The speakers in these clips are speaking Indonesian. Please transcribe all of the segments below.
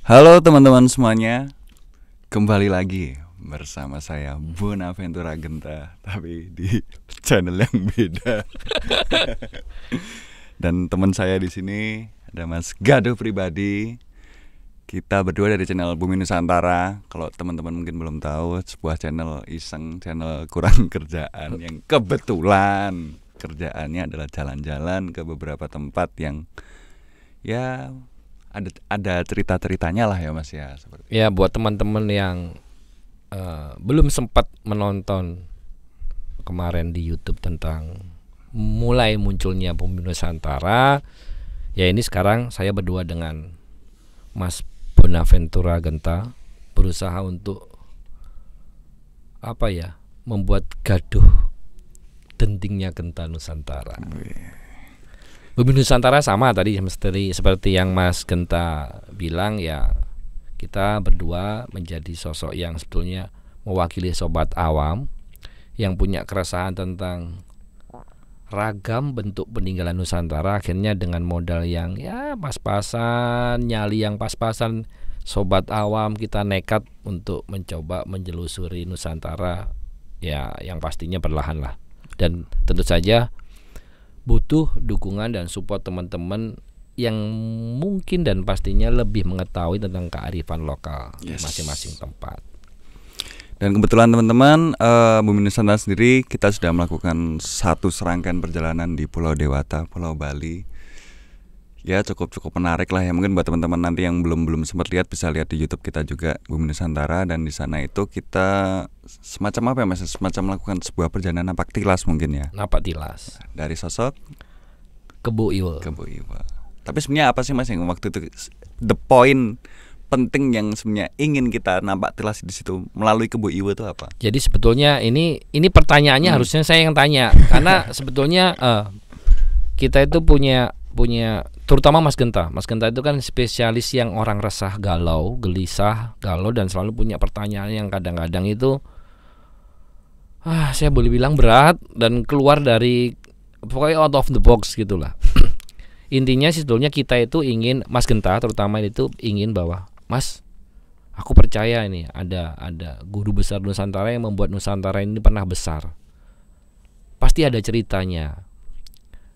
Halo teman-teman semuanya, kembali lagi bersama saya Bonaventura Genta, tapi di channel yang beda. Dan teman saya di sini ada Mas Gaduh Pribadi. Kita berdua dari channel Bumi Nusantara. Kalau teman-teman mungkin belum tahu, sebuah channel iseng, channel kurang kerjaan yang kebetulan kerjaannya adalah jalan-jalan ke beberapa tempat yang ya ada cerita-ceritanya lah ya Mas ya, seperti Ya, buat teman-teman yang belum sempat menonton kemarin di YouTube tentang mulai munculnya Bumi Nusantara, ya ini sekarang saya berdua dengan Mas Bonaventura Genta berusaha untuk membuat gaduh dentingnya Genta Nusantara. Bumi Nusantara sama tadi seperti yang Mas Genta bilang, ya kita berdua menjadi sosok yang sebetulnya mewakili sobat awam yang punya keresahan tentang ragam bentuk peninggalan Nusantara. Akhirnya dengan modal yang ya pas-pasan, nyali yang pas-pasan, sobat awam kita nekat untuk mencoba menjelusuri Nusantara, ya yang pastinya perlahan lah. Dan tentu saja butuh dukungan dan support teman-teman yang mungkin dan pastinya lebih mengetahui tentang kearifan lokal di masing-masing tempat. Dan kebetulan teman-teman, Bumi Nusantara sendiri kita sudah melakukan satu serangkaian perjalanan di Pulau Dewata, Pulau Bali. Ya cukup menarik lah ya. Mungkin buat teman-teman nanti yang belum sempat lihat bisa lihat di YouTube kita juga Bumi Nusantara. Dan di sana itu kita semacam apa ya Mas? Semacam melakukan sebuah perjalanan napak tilas mungkin ya. Napak tilas Dari sosok Kebu Iwa. Tapi sebenarnya apa sih Mas yang waktu itu the point penting yang sebenarnya ingin kita nampak tilas di situ melalui Kebu Iwa itu apa? Jadi sebetulnya ini pertanyaannya harusnya saya yang tanya karena sebetulnya kita itu punya terutama Mas Genta. Mas Genta itu kan spesialis yang orang resah, galau, gelisah, dan selalu punya pertanyaan yang kadang-kadang itu saya boleh bilang berat dan keluar dari pokoknya out of the box gitulah. Intinya sebetulnya kita itu ingin, Mas Genta terutama itu ingin bahwa Mas, aku percaya ini ada guru besar Nusantara yang membuat Nusantara ini pernah besar. Pasti ada ceritanya.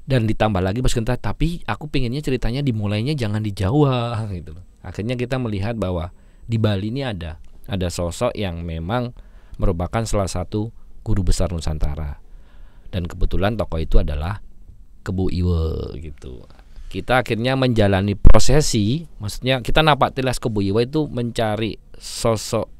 Dan ditambah lagi Mas Genta, tapi aku pengennya ceritanya dimulainya jangan di Jawa gitu. Akhirnya kita melihat bahwa di Bali ini ada sosok yang memang merupakan salah satu guru besar Nusantara. Dan kebetulan tokoh itu adalah Kebu Iwa gitu. Kita akhirnya menjalani prosesi, maksudnya kita napak tilas Kebu Iwa itu mencari sosok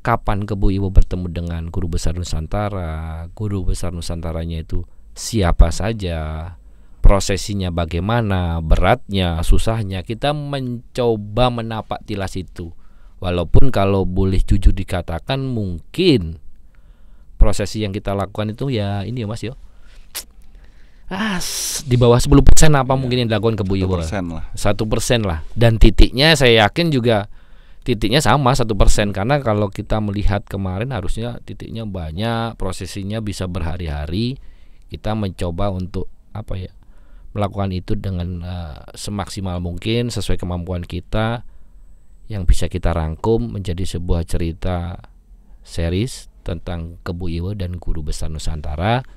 kapan Kebu Iwa bertemu dengan guru besar Nusantara, guru besar Nusantaranya itu siapa saja, prosesinya bagaimana, beratnya, susahnya. Kita mencoba menapak tilas itu. Walaupun kalau boleh jujur dikatakan mungkin prosesi yang kita lakukan itu ya ini ya Mas yo, di bawah 10% mungkin yang dilakukan Kebu Iwa. 1% lah. Dan titiknya saya yakin juga titiknya sama 1%, karena kalau kita melihat kemarin harusnya titiknya banyak, prosesinya bisa berhari-hari. Kita mencoba untuk melakukan itu dengan semaksimal mungkin sesuai kemampuan kita yang bisa kita rangkum menjadi sebuah cerita series tentang Kebu Iwa dan guru besar Nusantara.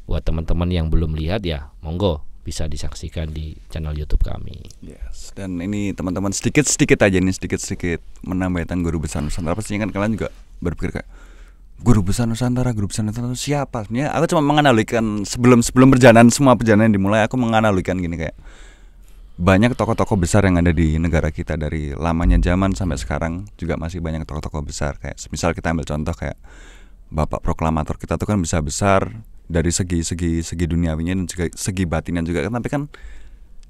Buat teman-teman yang belum lihat ya monggo bisa disaksikan di channel YouTube kami. Yes. Dan ini teman-teman sedikit aja nih, sedikit menambah tentang guru besar Nusantara. Pastinya kan kalian juga berpikir kayak guru besar Nusantara siapa? Sebenarnya aku cuma menganalogikan sebelum semua perjalanan dimulai, aku menganalogikan gini kayak banyak tokoh-tokoh besar yang ada di negara kita dari lamanya zaman sampai sekarang juga masih banyak tokoh-tokoh besar. Kayak misal kita ambil contoh kayak Bapak Proklamator kita tuh kan bisa besar dari segi duniawinya dan juga segi batinnya juga kan, tapi kan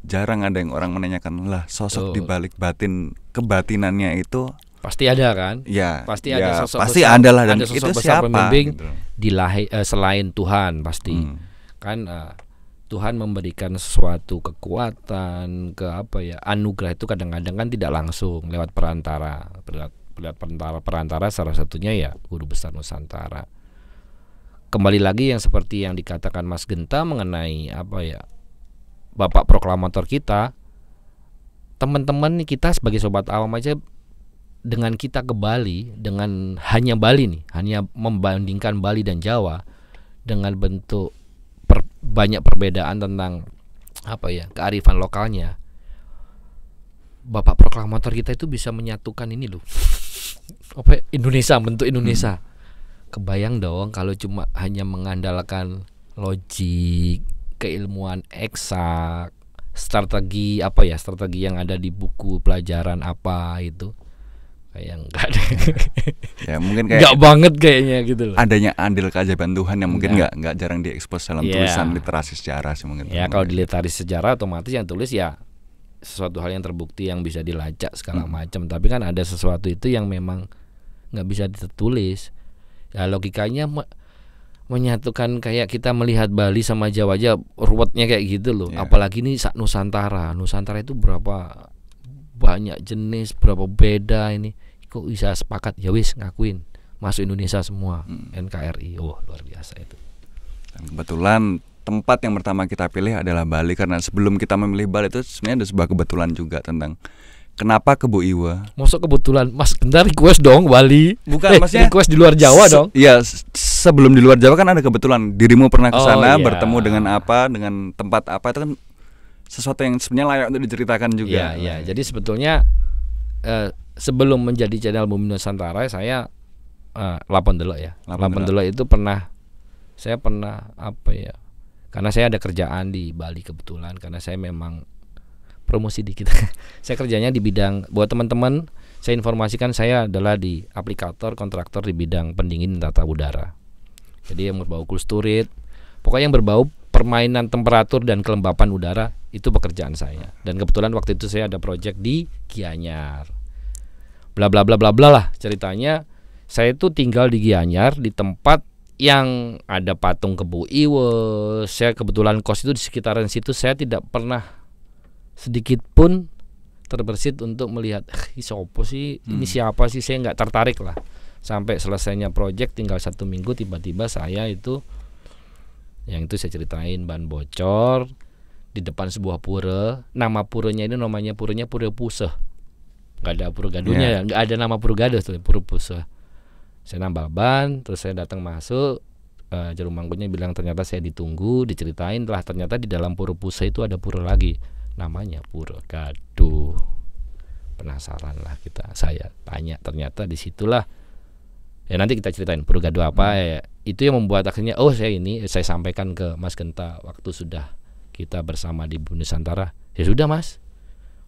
jarang ada yang orang menanyakan lah sosok di balik kebatinannya itu pasti ada kan? Ya, pasti ada sosok pasti besar, ada lah, dan ada sosok itu besar siapa pembimbing gitu. Selain Tuhan pasti kan Tuhan memberikan suatu kekuatan anugerah itu kadang-kadang kan tidak langsung lewat perantara salah satunya ya guru besar Nusantara. Kembali lagi yang seperti yang dikatakan Mas Genta mengenai Bapak Proklamator kita, teman-teman kita sebagai sobat awam aja, dengan kita ke Bali, dengan hanya Bali nih, hanya membandingkan Bali dan Jawa dengan bentuk banyak perbedaan tentang apa ya, kearifan lokalnya. Bapak proklamator kita itu bisa menyatukan ini loh. Apa Indonesia, bentuk Indonesia. Kebayang dong kalau cuma hanya mengandalkan logik, keilmuan eksak, strategi apa ya, strategi yang ada di buku pelajaran apa itu. Kayak enggak deh. Ya mungkin kayak enggak banget kayaknya gitu loh. Adanya andil keajaiban Tuhan yang mungkin enggak jarang diekspos dalam tulisan literasi sejarah sih mungkin. Ya kalau di literasi sejarah otomatis yang tulis ya sesuatu hal yang terbukti yang bisa dilacak segala macam. Tapi kan ada sesuatu itu yang memang nggak bisa ditulis. Ya logikanya menyatukan kayak kita melihat Bali sama Jawa aja ruwetnya kayak gitu loh. Apalagi ini Nusantara. Nusantara itu berapa banyak jenis, berapa beda ini. Kok bisa sepakat ya wis ngakuin masuk Indonesia semua, NKRI. Oh luar biasa itu. Dan kebetulan tempat yang pertama kita pilih adalah Bali, karena sebelum kita memilih Bali itu sebenarnya ada sebuah kebetulan juga tentang kenapa ke Bu Iwa. Masuk kebetulan Mas Genta request dong Bali. Bukan maksudnya request di luar Jawa dong. Iya, sebelum di luar Jawa kan ada kebetulan dirimu pernah ke sana, bertemu dengan apa, dengan tempat apa, itu kan sesuatu yang sebenarnya layak untuk diceritakan juga. Iya. Jadi sebetulnya sebelum menjadi channel Bumi Nusantara saya lapon dulu ya. Lapon dulu itu saya pernah apa ya? Karena saya ada kerjaan di Bali kebetulan, karena saya memang promosi dikit. Saya kerjanya di bidang, buat teman-teman saya informasikan, saya adalah di aplikator kontraktor di bidang pendingin tata udara. Jadi yang berbau cool storage, pokoknya yang berbau permainan temperatur dan kelembapan udara itu pekerjaan saya. Dan kebetulan waktu itu saya ada project di Gianyar. Bla bla bla bla bla lah ceritanya. Saya itu tinggal di Gianyar di tempat yang ada patung Kebu Iwe. Saya kebetulan kos itu di sekitaran situ, saya tidak pernah sedikit pun terbersit untuk melihat siapa sih ini, siapa sih, saya nggak tertarik lah. Sampai selesainya project tinggal 1 minggu, tiba-tiba saya itu, yang itu saya ceritain, ban bocor di depan sebuah pura. Nama puranya ini namanya puranya Pura Puseh, nggak ada Pura Gaduhnya ya, nggak ada nama Pura Gaduh tuh, Pura Puseh. Saya nambal ban, terus saya datang masuk, juru mangkunya bilang ternyata saya ditunggu, diceritain lah ternyata di dalam Pura Puseh itu ada pura lagi, namanya Pura Gaduh. Penasaran lah saya tanya, ternyata disitulah ya nanti kita ceritain Pura Gaduh apa ya. Itu yang membuat akhirnya saya sampaikan ke Mas Genta waktu sudah kita bersama di Bumi Nusantara. Ya sudah Mas,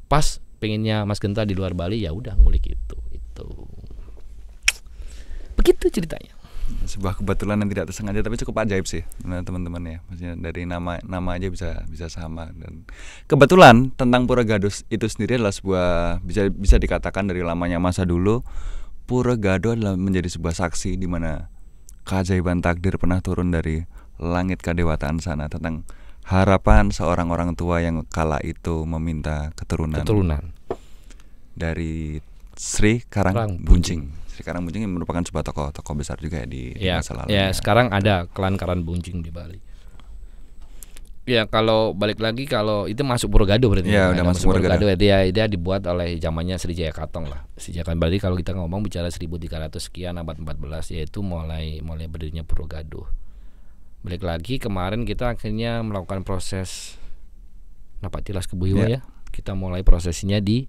pas pengennya Mas Genta di luar Bali, ya udah ngulik itu. Begitu ceritanya. Sebuah kebetulan yang tidak tersengaja tapi cukup ajaib sih, teman-teman ya. Maksudnya dari nama aja bisa sama. Dan kebetulan tentang Pura Gaduh itu sendiri adalah sebuah, bisa dikatakan dari lamanya masa dulu, Pura Gaduh adalah menjadi sebuah saksi di mana keajaiban takdir pernah turun dari langit kedewataan sana, tentang harapan seorang orang tua yang kala itu meminta keturunan dari Sri Karangbunjing. Sri Karangbunjing yang merupakan sebuah tokoh besar juga ya di masa lalu. Ya, sekarang ada klan Karangbunjing di Bali. Ya kalau balik lagi, kalau itu masuk Pura Gaduh berarti. Ya udah masuk Pura Gaduh. Dia dibuat oleh zamannya Sri Jaya Katong lah. Sri Jaya Bali kalau kita ngomong bicara 1300 sekian abad 14, yaitu mulai berdirinya Pura Gaduh. Balik lagi kemarin kita akhirnya melakukan proses Napak Tilas Kebu Iwa ya. Kita mulai prosesinya di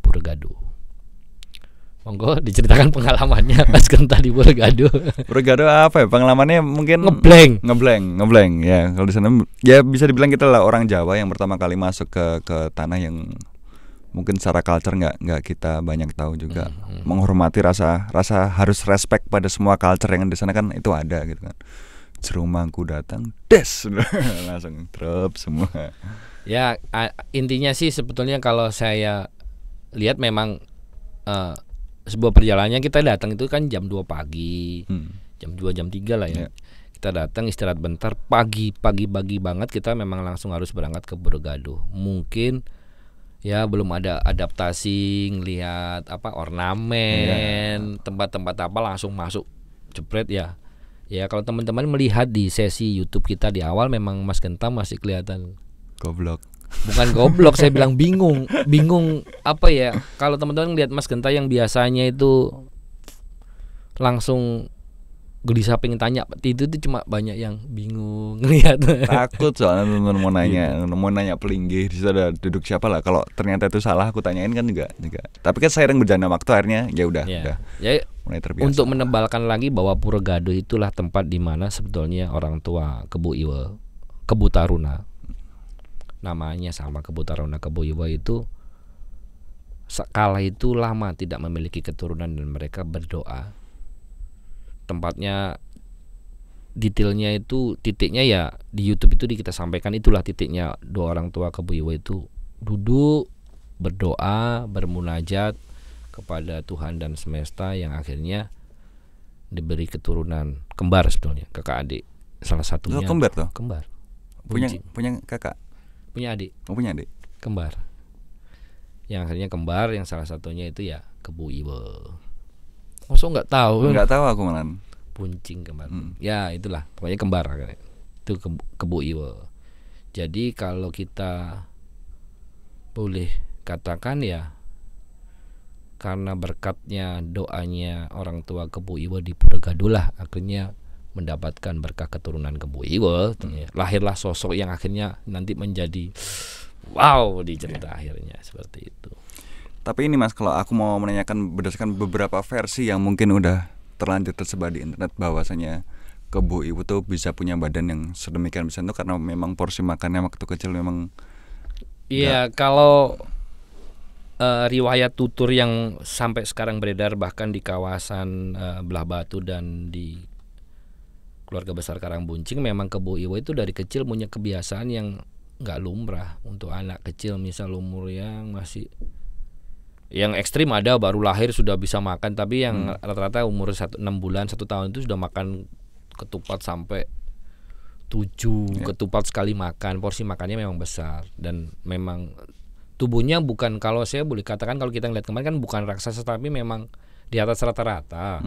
Pura Gaduh. Monggo diceritakan pengalamannya Mas Genta di Pura Gaduh. Pura Gaduh apa ya pengalamannya? Mungkin ngeblank ya. Kalau di sana ya bisa dibilang kita lah orang Jawa yang pertama kali masuk ke tanah yang mungkin secara culture nggak kita banyak tahu juga. Menghormati rasa harus respect pada semua culture yang di sana kan itu ada gitu kan. Jerumangku datang, langsung drop semua. Ya intinya sih sebetulnya kalau saya lihat memang sebuah perjalanannya kita datang itu kan jam 2 pagi, jam 2 jam 3 lah ya. Kita datang istirahat bentar, pagi banget kita memang langsung harus berangkat ke Pura Gaduh. Mungkin ya belum ada adaptasi ngelihat ornamen, tempat-tempat apa langsung masuk jepret ya. Ya kalau teman-teman melihat di sesi YouTube kita di awal memang Mas Genta masih kelihatan goblok. Bukan goblok, saya bilang bingung. Bingung apa ya? Kalau teman-teman lihat Mas Genta yang biasanya itu langsung gelisah pengen tanya, itu cuma banyak yang bingung ngelihat. Takut soalnya teman mau nanya pelinggih di situ ada duduk siapa lah. Kalau ternyata itu salah aku tanyain kan juga. Tapi kan seiring berjalannya waktu akhirnya ya udah Ya, mulai terbiasa. untuk menebalkan lagi bahwa Pura Gaduh itulah tempat di mana sebetulnya orang tua Kebu Iwa, Kebu Taruna, namanya sama Kebu Taruna Kebu Iwa itu kala itu lama tidak memiliki keturunan dan mereka berdoa. Tempatnya detailnya itu titiknya ya di YouTube itu kita sampaikan, itulah titiknya dua orang tua Kebu Iwa itu duduk berdoa bermunajat kepada Tuhan dan semesta yang akhirnya diberi keturunan kembar, sebetulnya kakak adik salah satunya. Kembar tuh? Kembar. Punya kakak? Punya adik. Oh, punya adik. Kembar. Yang akhirnya kembar, yang salah satunya itu ya Kebu Iwa. Masa nggak tahu? Nggak tahu aku malah. Puncing kembar. Ya itulah, pokoknya kembar itu Kebu Iwa. Jadi kalau kita boleh katakan ya, karena berkatnya doanya orang tua Kebu Iwa di Pura Gaduh lah akhirnya mendapatkan berkah keturunan Kebu Iwa. Lahirlah sosok yang akhirnya nanti menjadi wow di cerita akhirnya seperti itu. Tapi ini Mas, kalau aku mau menanyakan berdasarkan beberapa versi yang mungkin udah terlanjur tersebar di internet, bahwasanya Kebu Iwa tuh bisa punya badan yang sedemikian besar itu karena memang porsi makannya waktu kecil memang. Iya, kalau riwayat tutur yang sampai sekarang beredar bahkan di kawasan Belah Batu dan di keluarga besar Karangbuncing, memang Kebu Iwa itu dari kecil punya kebiasaan yang nggak lumrah untuk anak kecil. Misal umur yang masih yang ekstrim ada baru lahir sudah bisa makan, tapi yang rata-rata umur 6 bulan 1 tahun itu sudah makan ketupat sampai 7 ketupat sekali makan. Porsi makannya memang besar dan memang tubuhnya bukan, kalau saya boleh katakan kalau kita ngeliat kemarin kan bukan raksasa, tapi memang di atas rata-rata.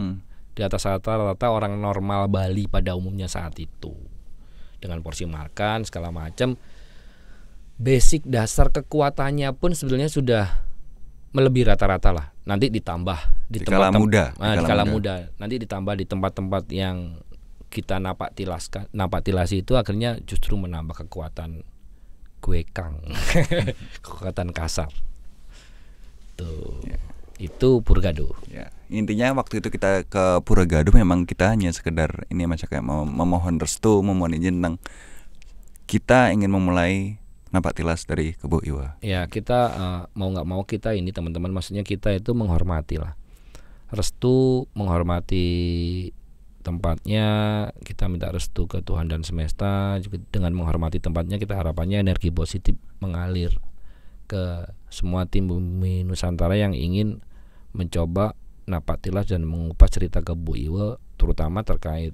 Di atas rata-rata orang normal Bali pada umumnya saat itu. Dengan porsi makan segala macam, basic dasar kekuatannya pun sebenarnya sudah melebihi rata-rata lah. Nanti ditambah di kala muda. Nanti ditambah di tempat-tempat yang kita napak tilasi itu akhirnya justru menambah kekuatan kuekang. Kekuatan kasar. Tuh. Itu Pura Gaduh. Ya, intinya waktu itu kita ke Pura Gaduh memang kita hanya sekedar ini macam kayak memohon restu, memohon izin tentang kita ingin memulai nampak tilas dari Kebu Iwa. Ya, kita mau nggak mau kita ini teman-teman, maksudnya kita itu menghormati lah. Restu, menghormati tempatnya, kita minta restu ke Tuhan dan semesta. Juga dengan menghormati tempatnya, kita harapannya energi positif mengalir ke semua tim Bumi Nusantara yang ingin mencoba napak tilas dan mengupas cerita Kebu Iwa, terutama terkait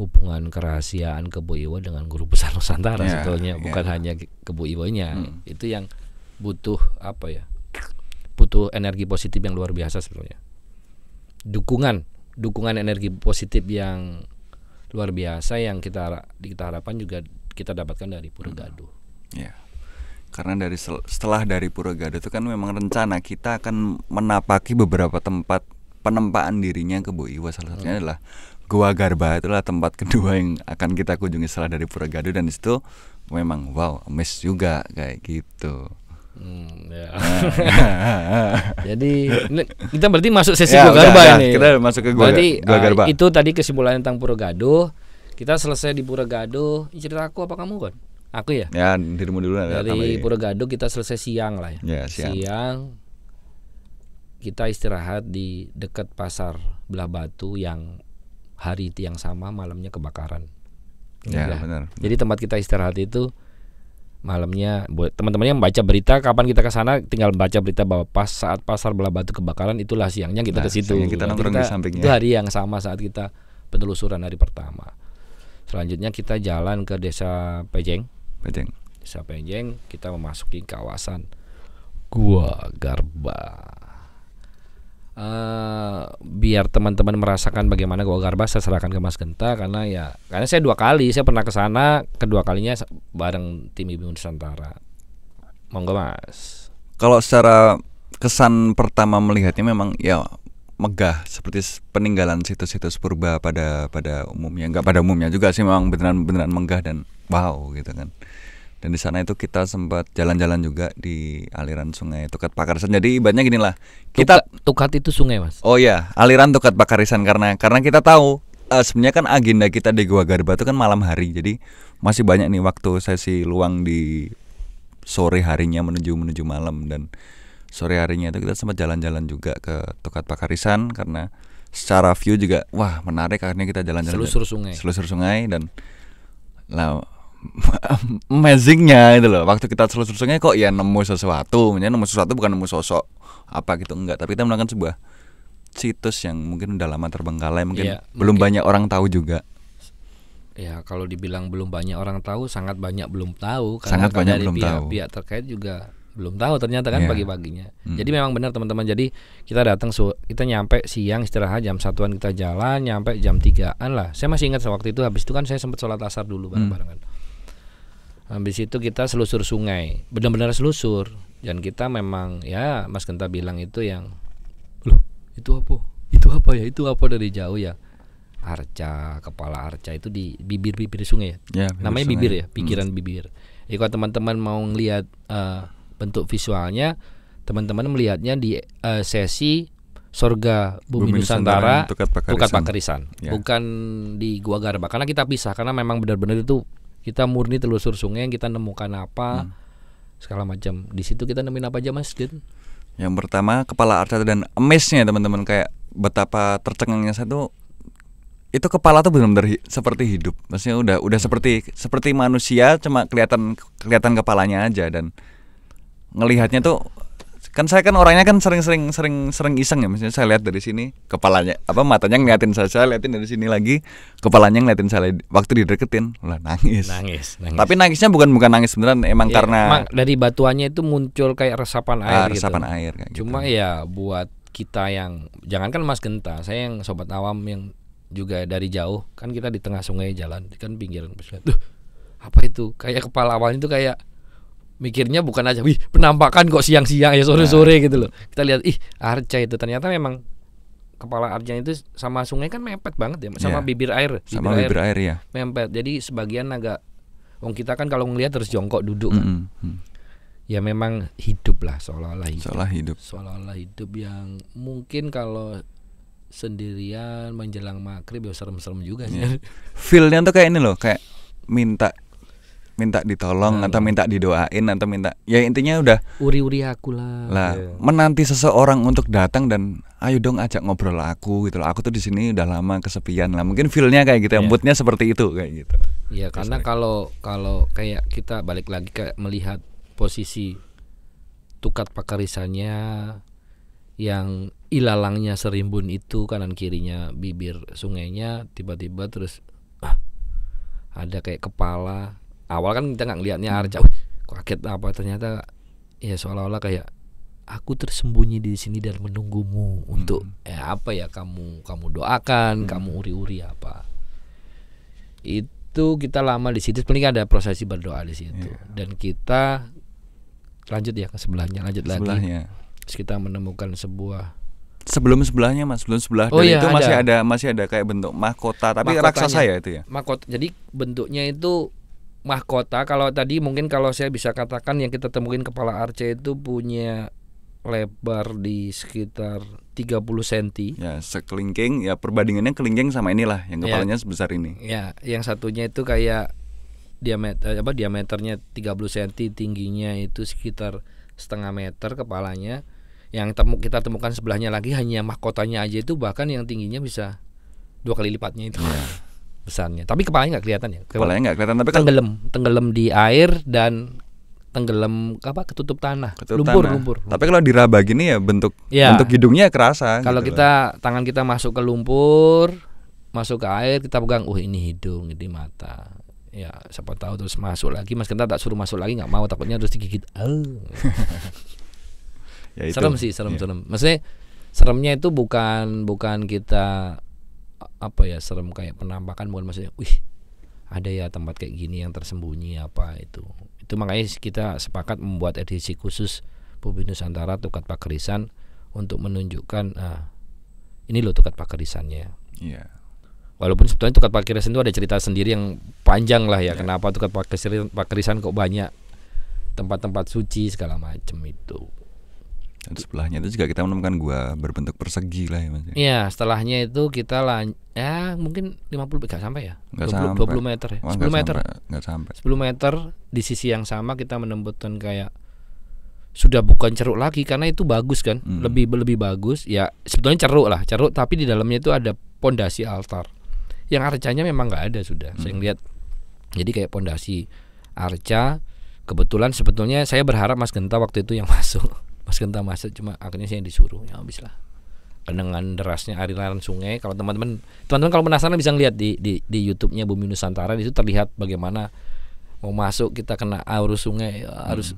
hubungan kerahasiaan Kebu Iwa dengan Guru Besar Nusantara. Sebetulnya bukan hanya Kebu Iwanya. Itu yang butuh apa ya? Butuh energi positif yang luar biasa sebetulnya. Dukungan energi positif yang luar biasa yang kita harapkan juga kita dapatkan dari Pura Gaduh. Ya. Karena setelah dari Pura Gaduh itu kan memang rencana kita akan menapaki beberapa tempat penempaan dirinya Kebu Iwa. Salah satunya adalah Gua Garba, itulah tempat kedua yang akan kita kunjungi setelah dari Pura Gaduh, dan disitu memang wow, amazed juga kayak gitu. Jadi kita berarti masuk sesi Gua Garba ini. Kita masuk ke Gua Garba. Itu tadi kesimpulan tentang Pura Gaduh. Kita selesai di Pura Gaduh. Cerita aku apa kamu kan? Aku ya. Ya, dirimu dulu. Dari Pura Gaduh kita selesai siang lah ya. Siang kita istirahat di dekat pasar Belah Batu yang hari itu yang sama malamnya kebakaran. Ya, benar. Jadi tempat kita istirahat itu malamnya, buat teman-teman yang baca berita kapan kita ke sana tinggal baca berita bahwa pas saat pasar Belah Batu kebakaran, itulah siangnya kita ke situ. Kita nongkrong di sampingnya. Itu hari yang sama saat kita penelusuran hari pertama. Selanjutnya kita jalan ke Desa Pejeng. Desa Pejeng, kita memasuki kawasan Gua Garba. biar teman-teman merasakan bagaimana Gua Garba, saya serahkan ke Mas Genta karena saya 2 kali saya pernah ke sana, kedua kalinya bareng tim Ibu Nusantara. Monggo Mas. Kalau secara kesan pertama melihatnya memang ya megah, seperti peninggalan situs-situs purba pada umumnya. Enggak pada umumnya juga sih, memang beneran megah dan wow gitu kan. Dan di sana itu kita sempat jalan-jalan juga di aliran sungai Tukat Pakarisan. Jadi ibaratnya gini lah, kita Tukat itu sungai Mas. oh ya, aliran Tukat Pakarisan karena kita tahu sebenarnya kan agenda kita di Gua Garba itu kan malam hari. Jadi masih banyak nih waktu sesi luang di sore harinya menuju malam, dan sore harinya itu kita sempat jalan-jalan juga ke Tukat Pakarisan karena secara view juga wah menarik, akhirnya kita jalan-jalan selusur sungai dan lah amazingnya itu loh, waktu kita selusur sungai kok ya nemu sesuatu, bukan nemu sosok apa gitu, enggak, tapi kita menemukan sebuah situs yang mungkin udah lama terbengkalai, mungkin belum banyak orang tahu juga. Ya kalau dibilang belum banyak orang tahu, sangat banyak belum tahu, karena sangat banyak dari belum tahu. Pihak terkait juga belum tahu ternyata kan pagi-paginya. Jadi memang benar teman-teman. Jadi kita datang kita nyampe siang, istirahat jam 1-an, kita jalan nyampe jam 3-an lah. Saya masih ingat waktu itu, habis itu kan saya sempat sholat asar dulu bareng-barengan. Habis itu kita selusur sungai, benar-benar selusur. Dan kita memang ya Mas Genta bilang itu yang loh itu apa dari jauh ya. Arca, kepala arca itu di bibir sungai ya. Namanya sungai. Bibir ya, pikiran bibir. Jadi kalau teman-teman mau ngelihat bentuk visualnya, teman-teman melihatnya di sesi Sorga Bumi Nusantara Tukat Pakarisan. Bukan di Gua Garba, karena kita pisah, karena memang benar-benar itu kita murni telusur sungai, yang kita nemukan apa segala macam. Di situ kita nemuin apa aja Mas Gen? Yang pertama kepala arca dan amaze-nya teman-teman, kayak betapa tercengangnya saya tuh, itu kepala tuh benar-benar seperti hidup. Maksudnya udah seperti manusia, cuma kelihatan kepalanya aja. Dan ngelihatnya tuh kan saya kan orangnya kan sering iseng ya, maksudnya saya lihat dari sini kepalanya matanya ngeliatin saya liatin dari sini lagi kepalanya ngeliatin saya, waktu dideketin lah nangis. Tapi nangisnya bukan nangis beneran, emang karena dari batuannya itu muncul kayak resapan air air kayak cuma gitu. Ya buat kita yang jangankan Mas Genta, saya yang sobat awam yang juga dari jauh kan, kita di tengah sungai jalan kan pinggiran, tuh apa itu, kayak kepala awalnya itu kayak mikirnya bukan aja penampakan kok siang-siang ya sore-sore gitu loh. Kita lihat arca itu ternyata memang kepala arca itu sama sungai kan mepet banget ya, sama bibir air ya. Mepet. Jadi sebagian agak kita kan kalau ngelihat terus jongkok duduk kan. Ya memang hidup lah, seolah-olah hidup yang mungkin kalau sendirian menjelang maghrib ya serem-serem juga sih. Feel-nya tuh kayak ini loh, kayak minta ditolong atau minta didoain atau minta ya intinya udah uri-uri aku lah menanti seseorang untuk datang dan ayo dong ajak ngobrol aku gitu loh. Aku tuh di sini udah lama kesepian lah, mungkin feelnya kayak gitu, moodnya seperti itu kayak gitu ya. Karena kalau kayak kita balik lagi kayak melihat posisi Tukat Pakarisannya yang ilalangnya serimbun itu, kanan kirinya bibir sungainya, tiba-tiba terus ada kayak kepala. Awal kan kita nggak ngelihatnya arca, kaget apa, ternyata ya seolah-olah kayak aku tersembunyi di sini dan menunggumu untuk kamu doakan, kamu uri-uri apa. Itu kita lama di situ, paling ada prosesi berdoa di situ. Dan kita lanjut ya ke sebelahnya, lagi. Terus kita menemukan sebelum sebelah itu masih ada kayak bentuk mahkota, tapi raksasa ya itu ya. Mahkota. Jadi bentuknya itu mahkota. Kalau tadi mungkin kalau saya bisa katakan yang kita temuin kepala arca itu punya lebar di sekitar 30 cm. Ya, sekelingking ya, perbandingannya kelingking sama inilah yang kepalanya sebesar ini. Ya, yang satunya itu kayak diameternya 30 cm, tingginya itu sekitar setengah meter kepalanya. Yang kita temukan sebelahnya lagi hanya mahkotanya aja itu bahkan yang tingginya bisa 2 kali lipatnya itu. Besarnya, tapi kepalanya nggak kelihatan ya. Kepalanya nggak kelihatan, tapi tenggelam di air dan tenggelam ketutup tanah, lumpur. Tapi kalau diraba gini ya bentuk hidungnya kerasa. Kalau gitu tangan kita masuk ke lumpur, masuk ke air, kita pegang, ini hidung, ini mata. Ya siapa tahu terus masuk lagi. Mas Genta tak suruh masuk lagi, nggak mau, takutnya terus digigit. Ya, serem. Maksudnya Seremnya itu bukan kita apa ya, serem kayak penampakan, bukan, maksudnya wih ada ya tempat kayak gini yang tersembunyi apa itu makanya kita sepakat membuat edisi khusus Bumi Nusantara Tukat Pakerisan untuk menunjukkan ini loh Tukat Pakerisannya. Iya. Walaupun sebetulnya Tukat Pakerisan itu ada cerita sendiri yang panjang lah ya, kenapa Tukat Pakerisan kok banyak tempat-tempat suci segala macam itu. Dan sebelahnya itu juga kita menemukan gua berbentuk persegi lah ya Mas. Iya, setelahnya itu kita mungkin 50 enggak sampai ya. Nggak 20 sampai. meter ya. Wah, 10 meter. Enggak sampai. 10 meter di sisi yang sama kita menemukan kayak sudah bukan ceruk lagi karena itu bagus kan. Lebih bagus. Ya, sebetulnya ceruk tapi di dalamnya itu ada pondasi altar. Yang arcanya memang enggak ada sudah. Saya lihat. Jadi kayak pondasi arca. Kebetulan sebetulnya saya berharap Mas Genta waktu itu yang masuk. Mas Genta masuk, cuma akhirnya saya yang disuruh. Ya habis lah. Dengan derasnya aliran sungai. Kalau teman-teman kalau penasaran bisa lihat di YouTube-nya Bumi Nusantara. Di situ terlihat bagaimana mau masuk kita kena arus sungai, harus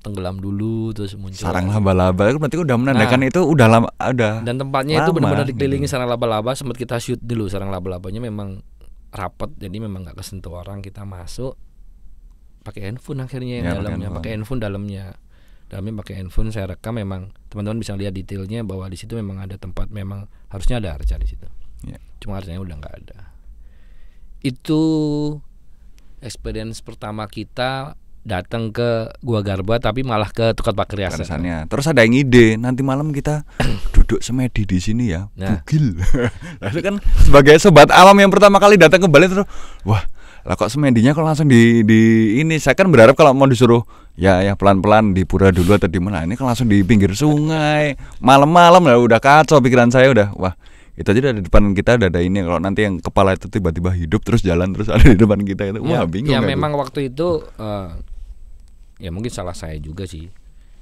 tenggelam dulu terus muncul sarang laba-laba. Itu berarti udah menandakan itu udah lama, udah. Dan tempatnya itu benar-benar dikelilingi gitu. sarang laba-laba. Sempat kita shoot dulu, sarang laba-labanya memang rapat, jadi memang nggak kesentuh orang. Kita masuk pakai handphone akhirnya yang dalamnya, pakai handphone dalamnya pakai handphone saya rekam. Memang teman-teman bisa lihat detailnya bahwa di situ memang ada tempat, memang harusnya ada arca di situ. Cuma arcanya udah nggak ada. Itu experience pertama kita datang ke Gua Garba, tapi malah ke Tukat Pakerisan. Terus ada yang ide nanti malam kita duduk semedi di sini ya, bugil. Nah, itu kan sebagai sobat alam yang pertama kali datang ke Bali terus, wah lah kok semedinya kalau langsung di ini. Saya kan berharap kalau mau disuruh ya pelan-pelan di pura dulu atau di mana, ini kan langsung di pinggir sungai malam-malam lah, udah kacau pikiran saya udah. Wah itu aja di depan kita udah ada ini. Kalau nanti yang kepala itu tiba-tiba hidup terus jalan terus ada di depan kita itu, wah bingung. Ya memang waktu itu ya mungkin salah saya juga sih.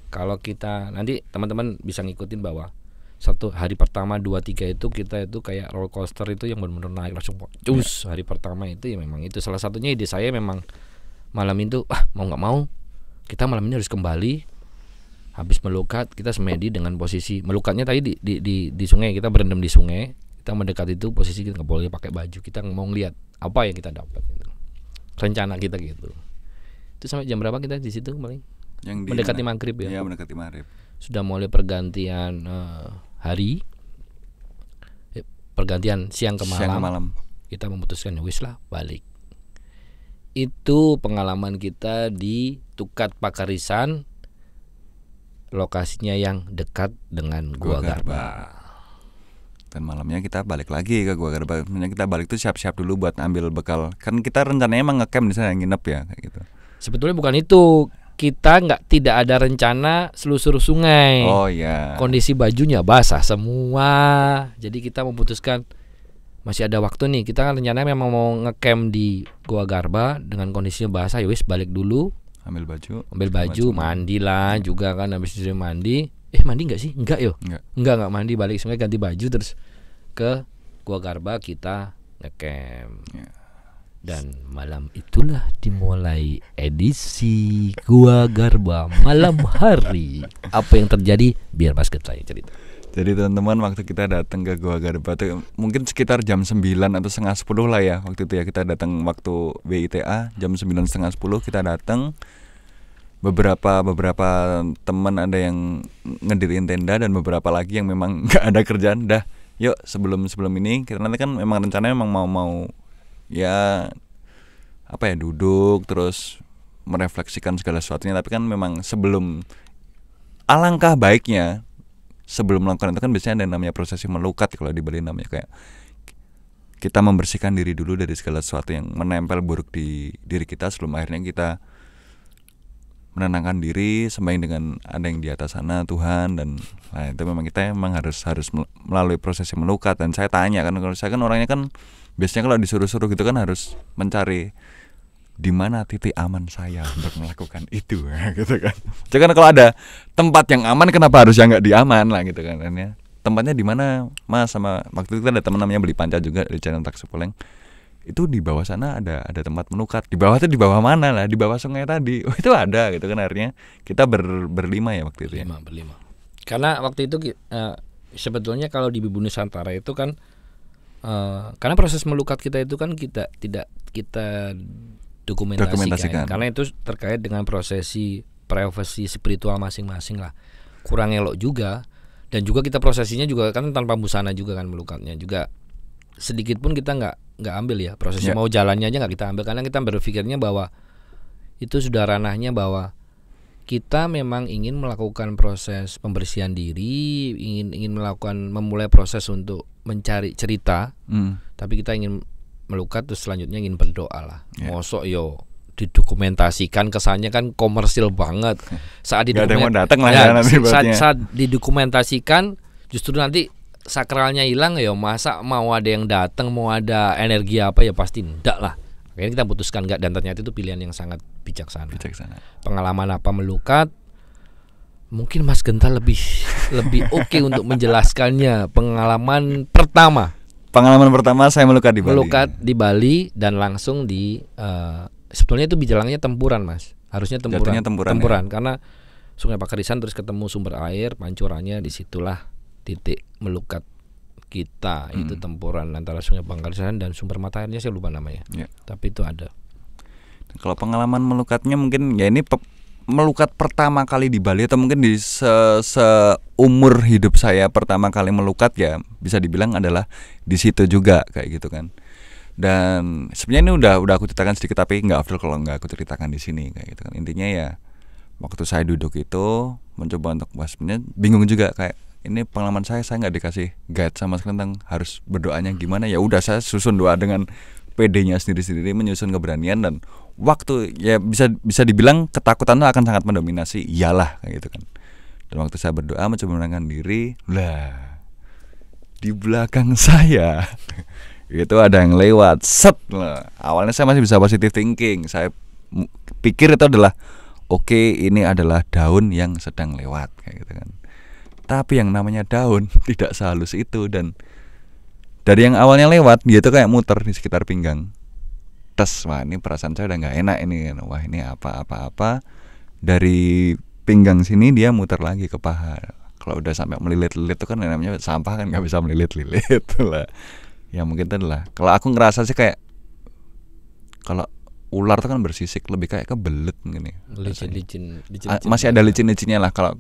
Kalau kita nanti teman-teman bisa ngikutin bahwa satu hari pertama 2-3 itu kita itu kayak roller coaster itu yang benar-benar naik langsung cus. Hari pertama itu ya memang itu salah satunya ide saya. Memang malam itu mau nggak mau kita malam ini harus kembali. Habis melukat kita semedi dengan posisi melukatnya tadi di sungai. Kita berendam di sungai, kita mendekat itu posisi kita nggak boleh pakai baju, kita mau ngeliat apa yang kita dapat gitu. Rencana kita gitu. Itu sampai jam berapa kita di situ paling? Mendekati maghrib ya. Iya, mendekati maghrib. Sudah mulai pergantian hari, pergantian siang ke malam. Kita memutuskan wis lah balik. Itu pengalaman kita di Tukat Pakerisan, lokasinya yang dekat dengan Gua Garba. Dan malamnya kita balik lagi ke Gua Garba. Sebenarnya kita balik tuh siap-siap dulu buat ambil bekal. Kan kita rencananya emang ngecamp di sana, nginep ya kayak gitu. Sebetulnya bukan itu. Kita tidak ada rencana selusur sungai. Oh iya. Kondisi bajunya basah semua. Jadi kita memutuskan masih ada waktu nih. Kita kan rencananya memang mau ngecamp di Gua Garba dengan kondisinya basah. Ya wis balik dulu. Ambil baju, mandi lah juga kan. Habis itu mandi. Mandi nggak sih? Enggak yo. Enggak mandi, balik sungai ganti baju terus ke Gua Garba kita ngecamp. Dan malam itulah dimulai edisi Gua Garba malam hari. Apa yang terjadi biar Mas Genta cerita. Jadi teman-teman, waktu kita datang ke Gua Garba tuh mungkin sekitar jam 9 atau setengah 10 lah ya. Waktu itu ya kita datang waktu WITA jam 9 setengah 10 kita datang. Beberapa teman ada yang ngedirin tenda dan beberapa lagi yang memang nggak ada kerjaan. Dah, yuk sebelum ini kita nanti kan memang rencananya memang mau ya apa ya, duduk terus merefleksikan segala sesuatunya. Tapi kan memang sebelum, alangkah baiknya sebelum melakukan itu kan biasanya ada namanya prosesi melukat. Kalau di Bali namanya kayak kita membersihkan diri dulu dari segala sesuatu yang menempel buruk di diri kita sebelum akhirnya kita menenangkan diri, sembahyang dengan ada yang di atas sana, Tuhan. Dan itu memang kita harus melalui prosesi melukat. Dan saya tanya kan, kalau saya kan orangnya kan biasanya kalau disuruh-suruh gitu kan harus mencari di mana titik aman saya untuk melakukan itu gitu kan. Jadi kan kalau ada tempat yang aman kenapa harus yang nggak diaman lah gitu kan ya. Tempatnya di mana Mas? Sama waktu itu kita ada teman namanya Beli Panca juga dari channel Tak Sepuleng. Itu di bawah sana ada tempat menukat. Di bawah itu di bawah mana lah? Di bawah sungai tadi. Oh itu ada gitu kan. Akhirnya kita berlima ya waktu itu. Berlima. Karena waktu itu sebetulnya kalau di Bibu Nusantara itu kan karena proses melukat kita itu kan tidak kita dokumentasikan. Karena itu terkait dengan prosesi privasi spiritual masing-masing lah. Kurang elok juga. Dan juga kita prosesinya juga kan tanpa busana juga kan melukatnya juga. Sedikit pun kita nggak ambil ya prosesnya, mau jalannya aja nggak kita ambil karena kita berpikirnya bahwa itu sudah ranahnya bahwa kita memang ingin melakukan proses pembersihan diri, ingin memulai proses untuk mencari cerita, tapi kita ingin melukat terus selanjutnya ingin berdoa lah. Mosok yo didokumentasikan, kesannya kan komersil banget. Saat didokumentasikan justru nanti sakralnya hilang ya, masa mau ada yang datang, mau ada energi apa ya pasti enggak lah. Akhirnya kita putuskan enggak, dan ternyata itu pilihan yang sangat bijaksana. Pengalaman apa melukat? Mungkin Mas Genta lebih oke untuk menjelaskannya. Pengalaman pertama saya melukat di Bali dan langsung di sebetulnya itu bijalangnya tempuran, Mas. Harusnya tempuran karena Sungai Pakarisan terus ketemu sumber air, pancurannya disitulah titik melukat kita. Itu tempuran antara Sungai Pakarisan dan sumber mata airnya saya lupa namanya. Tapi itu ada. Kalau pengalaman melukatnya mungkin ya ini melukat pertama kali di Bali, atau mungkin di seumur hidup saya pertama kali melukat ya bisa dibilang adalah di situ juga kayak gitu kan. Dan sebenarnya ini udah aku ceritakan sedikit, tapi nggak afdol kalau nggak aku ceritakan di sini kayak gitu kan. Intinya ya waktu saya duduk itu mencoba untuk sebenarnya bingung juga, kayak ini pengalaman saya nggak dikasih guide sama sekali tentang harus berdoanya gimana. Ya udah saya susun doa dengan PD-nya sendiri-sendiri, menyusun keberanian, dan waktu ya bisa dibilang ketakutan itu akan sangat mendominasi, iyalah kayak gitu kan. Dan waktu saya berdoa mencoba menenangkan diri, lah di belakang saya itu ada yang lewat, set lah. Awalnya saya masih bisa positive thinking, saya pikir itu adalah oke, ini adalah daun yang sedang lewat kayak gitu kan. Tapi yang namanya daun tidak sehalus itu, dan dari yang awalnya lewat dia tuh kayak muter di sekitar pinggang. Wah ini perasaan saya udah nggak enak ini kan. Wah ini apa. Dari pinggang sini dia muter lagi ke paha. Kalau udah sampai melilit-lilit itu kan namanya sampah kan, nggak bisa melilit-lilit lah. Ya mungkin itu adalah, kalau aku ngerasa sih kayak kalau ular tuh kan bersisik, lebih kayak kebelet gini. Licin. Masih ada licin-licinnya lah. Kalau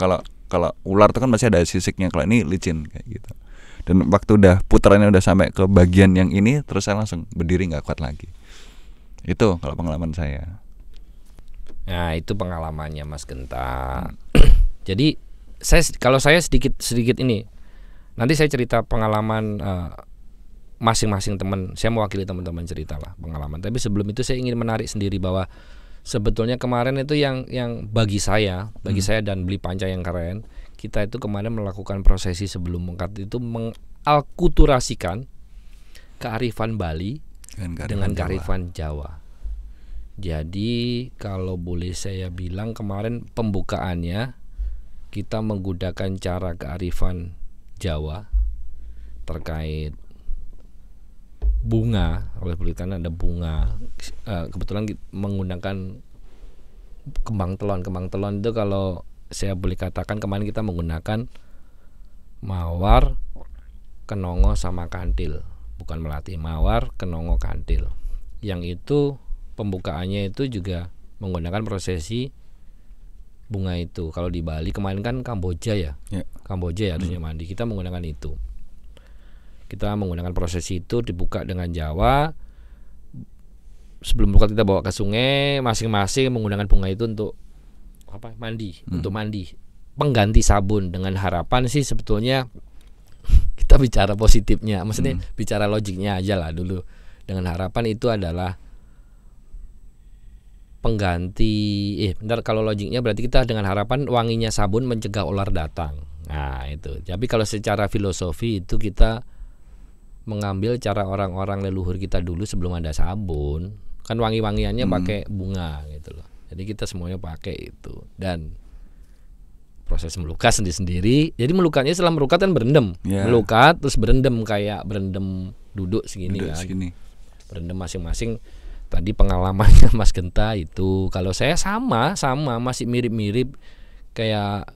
ular tuh kan masih ada sisiknya. Kalau ini licin kayak gitu. Dan waktu udah putarannya udah sampai ke bagian yang ini, terus saya langsung berdiri nggak kuat lagi. Itu kalau pengalaman saya. Nah itu pengalamannya Mas Genta. Jadi kalau saya sedikit ini, nanti saya cerita pengalaman masing-masing teman. Saya mewakili teman-teman cerita lah pengalaman. Tapi sebelum itu saya ingin menarik sendiri bahwa sebetulnya kemarin itu yang bagi saya dan Beli Panca yang keren, kita itu kemarin melakukan prosesi sebelum mengangkat itu mengalkulturasikan kearifan Bali dengan kearifan Jawa. Jadi kalau boleh saya bilang kemarin pembukaannya kita menggunakan cara kearifan Jawa terkait bunga. Oleh karena ada bunga, kebetulan menggunakan kembang telon. Kembang telon itu kalau saya boleh katakan kemarin kita menggunakan mawar, kenongo sama kantil, bukan melati, mawar, kenongo, kantil. Yang itu pembukaannya itu juga menggunakan prosesi bunga itu. Kalau di Bali kemarin kan Kamboja ya. Kamboja ya harusnya mandi. Kita menggunakan itu. Kita menggunakan prosesi itu dibuka dengan Jawa. Sebelum buka kita bawa ke sungai, masing-masing menggunakan bunga itu untuk mandi, untuk mandi, pengganti sabun. Dengan harapan sih sebetulnya kita bicara positifnya, maksudnya bicara logiknya aja lah dulu. Dengan harapan itu adalah pengganti kalau logiknya berarti kita dengan harapan wanginya sabun mencegah ular datang. Nah itu. Tapi kalau secara filosofi itu kita mengambil cara orang-orang leluhur kita dulu sebelum ada sabun, kan wangi-wangiannya pakai bunga gitu loh. Jadi kita semuanya pakai itu. Dan proses melukat sendiri. Jadi melukatnya setelah melukat kan berendam. Melukat terus berendam kayak berendam duduk segini kan. Berendam masing-masing. Tadi pengalamannya Mas Genta itu, kalau saya sama masih mirip-mirip kayak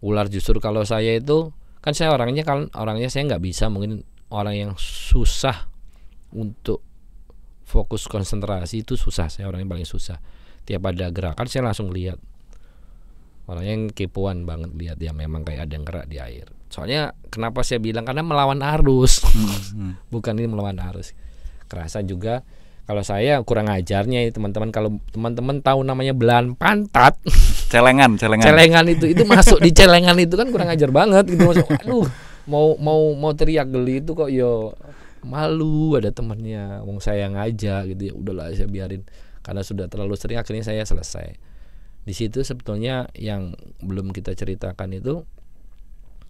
ular. Justru kalau saya itu kan saya orangnya saya nggak bisa, mungkin orang yang susah untuk fokus konsentrasi itu susah, saya orang yang paling susah. Tiap ada gerakan saya langsung lihat. Orangnya yang kepoan banget lihat ya, memang kayak ada yang gerak di air. Soalnya kenapa saya bilang, karena melawan arus. Bukan ini melawan arus. Kerasa juga kalau saya kurang ajarnya ya teman-teman. Kalau teman-teman tahu namanya belahan pantat, Celengan. celengan itu masuk di celengan itu kan kurang ajar banget gitu. Masuk, aduh, mau teriak geli itu kok yo malu, ada temannya, wong saya ngajak gitu ya. Udahlah saya biarin, karena sudah terlalu sering akhirnya saya selesai. Di situ sebetulnya yang belum kita ceritakan itu,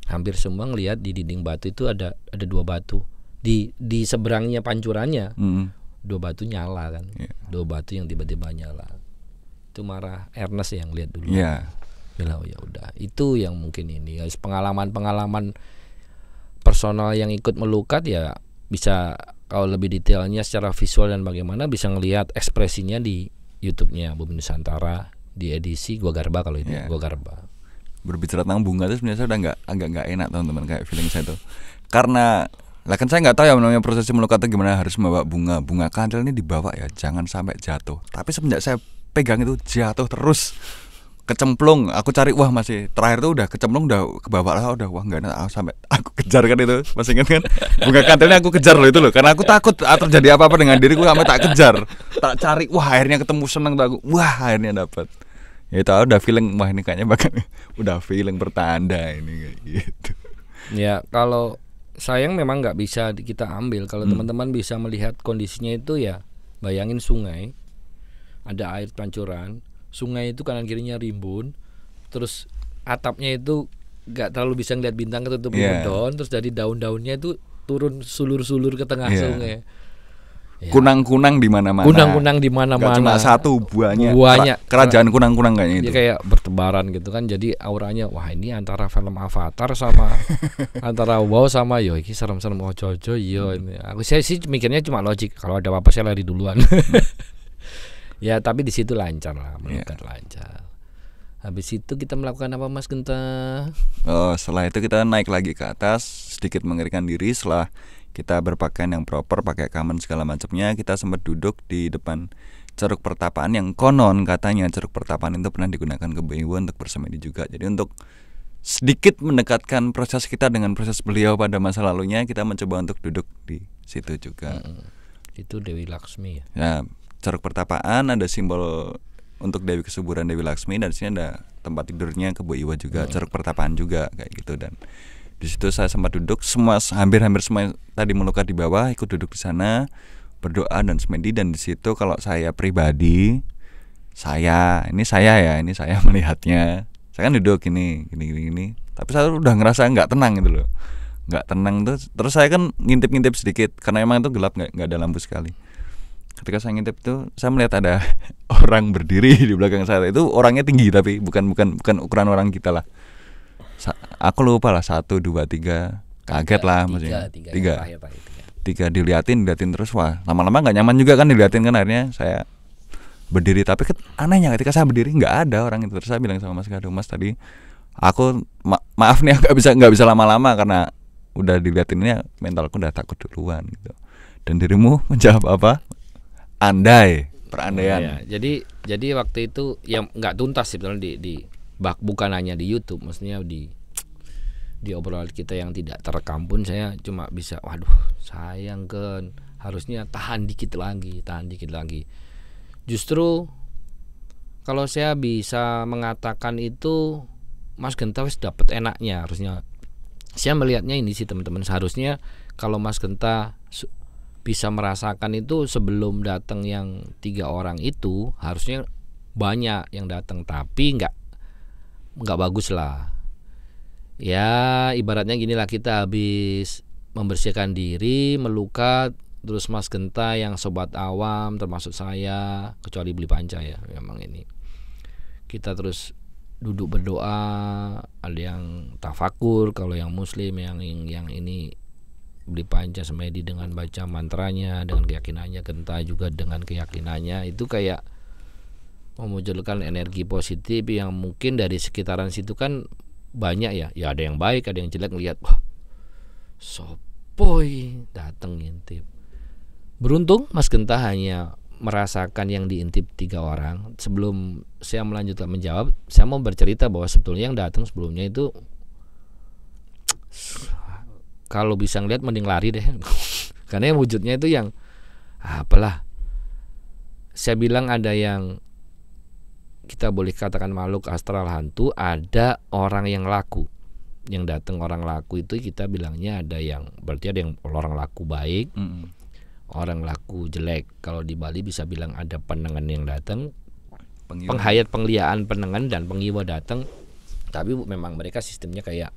hampir semua ngelihat di dinding batu itu ada 2 batu di seberangnya pancurannya. 2 batu nyala kan, 2 batu yang tiba-tiba nyala. Itu marah Ernest yang lihat dulu. Bilang, oh ya udah, itu yang mungkin ini pengalaman personal yang ikut melukat ya, bisa kalau lebih detailnya secara visual dan bagaimana bisa ngelihat ekspresinya di YouTube-nya Bumi Nusantara di edisi Gua Garba. Kalau itu Gua Garba. Berbicara tentang bunga itu sebenarnya saya udah agak nggak enak teman-teman, kayak feeling saya tuh, karena lah kan saya nggak tahu ya namanya prosesi melukat itu gimana, harus membawa bunga kantil ini dibawa ya, jangan sampai jatuh. Tapi semenjak saya pegang itu jatuh terus, kecemplung. Aku cari, wah masih terakhir tuh udah kecemplung, udah ke bawah lah, udah wah nggak enak, sampai aku kejar kan itu, masih ingat kan bunga kantilnya aku kejar loh itu loh, karena aku takut terjadi apa-apa dengan diriku, sampai tak kejar, tak cari, wah akhirnya ketemu, seneng tuh aku, wah akhirnya dapat. Ya itu udah feeling, wah ini kayaknya bahkan udah feeling pertanda ini kayak gitu. Ya kalau sayang memang nggak bisa kita ambil. Kalau teman-teman bisa melihat kondisinya itu ya, bayangin sungai, ada air pancuran, sungai itu kanan kirinya rimbun, terus atapnya itu nggak terlalu bisa ngeliat bintang, ketutup daun, terus dari daun-daunnya itu turun sulur-sulur ke tengah sungai. Kunang-kunang di mana-mana. Kunang-kunang di mana-mana. Gak cuma satu, buahnya. Kerajaan kunang-kunang kayaknya itu. Dia kayak bertebaran gitu kan. Jadi auranya, wah ini antara film Avatar sama antara wow sama yo iki serem-serem ojo-ojo yo ini. Saya sih mikirnya cuma logik, kalau ada apa-apa saya lari duluan. Ya tapi di situ lancar lah, melukat lancar. Habis itu kita melakukan apa Mas Genta? Setelah itu kita naik lagi ke atas, sedikit mengeringkan diri. Setelah kita berpakaian yang proper, pakai kamen segala macamnya, kita sempat duduk di depan Ceruk Pertapaan yang konon katanya Ceruk Pertapaan itu pernah digunakan Kebo Iwa untuk bersemedi juga. Jadi untuk sedikit mendekatkan proses kita dengan proses beliau pada masa lalunya, kita mencoba untuk duduk di situ juga. Itu Dewi Laksmi ya. Ya, Ceruk Pertapaan ada simbol untuk Dewi Kesuburan, Dewi Laksmi, dan di sini ada tempat tidurnya Kebo Iwa juga, Ceruk Pertapaan juga kayak gitu. Dan di situ saya sempat duduk, hampir semua tadi melukat di bawah ikut duduk di sana berdoa dan semedi. Dan di situ kalau saya pribadi, saya melihatnya, saya kan duduk gini, tapi saya udah ngerasa nggak tenang gitu loh, nggak tenang tuh. Terus saya kan ngintip sedikit karena emang itu gelap, nggak ada lampu sekali. Ketika saya ngintip itu, saya melihat ada orang berdiri di belakang saya. Itu orangnya tinggi tapi bukan ukuran orang kita lah. Aku lupa lah, 1, 2, 3, kaget lah maksudnya. 3 diliatin terus, wah lama-lama nggak nyaman juga kan diliatin kan. Akhirnya saya berdiri, tapi anehnya ketika saya berdiri nggak ada orang itu. Terus saya bilang sama Mas Kado, Mas tadi aku maaf nih nggak bisa lama-lama karena udah diliatin ini, mentalku udah takut duluan gitu. Dan dirimu menjawab apa? Perandaian. Jadi waktu itu yang nggak tuntas sih sebenarnya bukan hanya di YouTube, maksudnya di obrolan kita yang tidak terekam pun saya cuma bisa, waduh sayang kan, harusnya tahan dikit lagi. Justru kalau saya bisa mengatakan itu, Mas Genta wis dapat enaknya. Harusnya saya melihatnya ini sih teman-teman, seharusnya kalau Mas Genta bisa merasakan itu sebelum datang yang 3 orang itu, harusnya banyak yang datang, tapi nggak bagus lah. Ya ibaratnya gini lah, kita habis membersihkan diri, melukat, terus Mas Genta yang sobat awam termasuk saya, kecuali Beli Panca ya, memang ini kita terus duduk berdoa, ada yang tafakur, kalau yang muslim yang ini Beli Panca semedi dengan baca mantranya, dengan keyakinannya, Genta juga dengan keyakinannya. Itu kayak memunculkan energi positif yang mungkin dari sekitaran situ kan banyak ya ada yang baik, ada yang jelek, ngelihat wah sopoy datang ngintip. Beruntung Mas Genta hanya merasakan yang diintip 3 orang. Sebelum saya melanjutkan menjawab, saya mau bercerita bahwa sebetulnya yang datang sebelumnya itu kalau bisa ngeliat mending lari deh. Karena yang wujudnya itu yang apalah, saya bilang ada yang kita boleh katakan makhluk astral hantu, ada orang yang laku. Yang datang orang laku itu kita bilangnya ada yang, berarti ada yang orang laku baik, orang laku jelek. Kalau di Bali bisa bilang ada penengan yang datang, penghayat, pengliaan, penengan dan penghiwa datang. Tapi memang mereka sistemnya kayak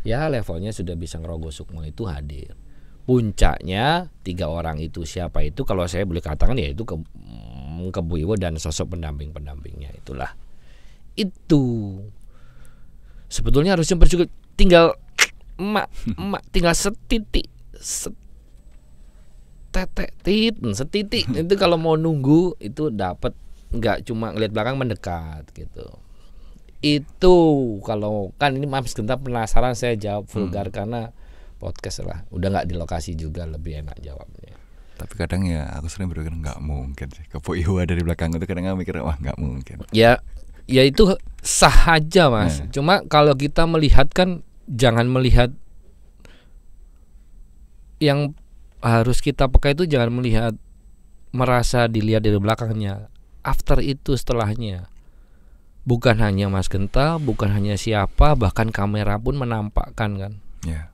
ya levelnya sudah bisa ngerogoh sukma itu hadir. Puncaknya 3 orang itu siapa itu? Kalau saya boleh katakan ya itu Kebuiwo dan sosok pendamping-pendampingnya itulah. Itu sebetulnya harusnya bersyukur, tinggal emak tinggal setitik setitik itu kalau mau nunggu itu dapat, nggak cuma ngeliat belakang mendekat gitu. Itu kalau kan ini Mas Genta penasaran, saya jawab vulgar karena podcast lah, udah nggak di lokasi juga, lebih enak jawabnya. Tapi kadang ya aku sering berpikir nggak mungkin sih Kebuiwo dari belakang itu, kadang aku mikir wah nggak mungkin. Ya itu sah aja Mas. Cuma kalau kita melihat kan jangan melihat yang harus kita pakai itu, jangan melihat merasa dilihat dari belakangnya. After itu setelahnya, bukan hanya Mas Genta, bukan hanya siapa, bahkan kamera pun menampakkan kan. Ya.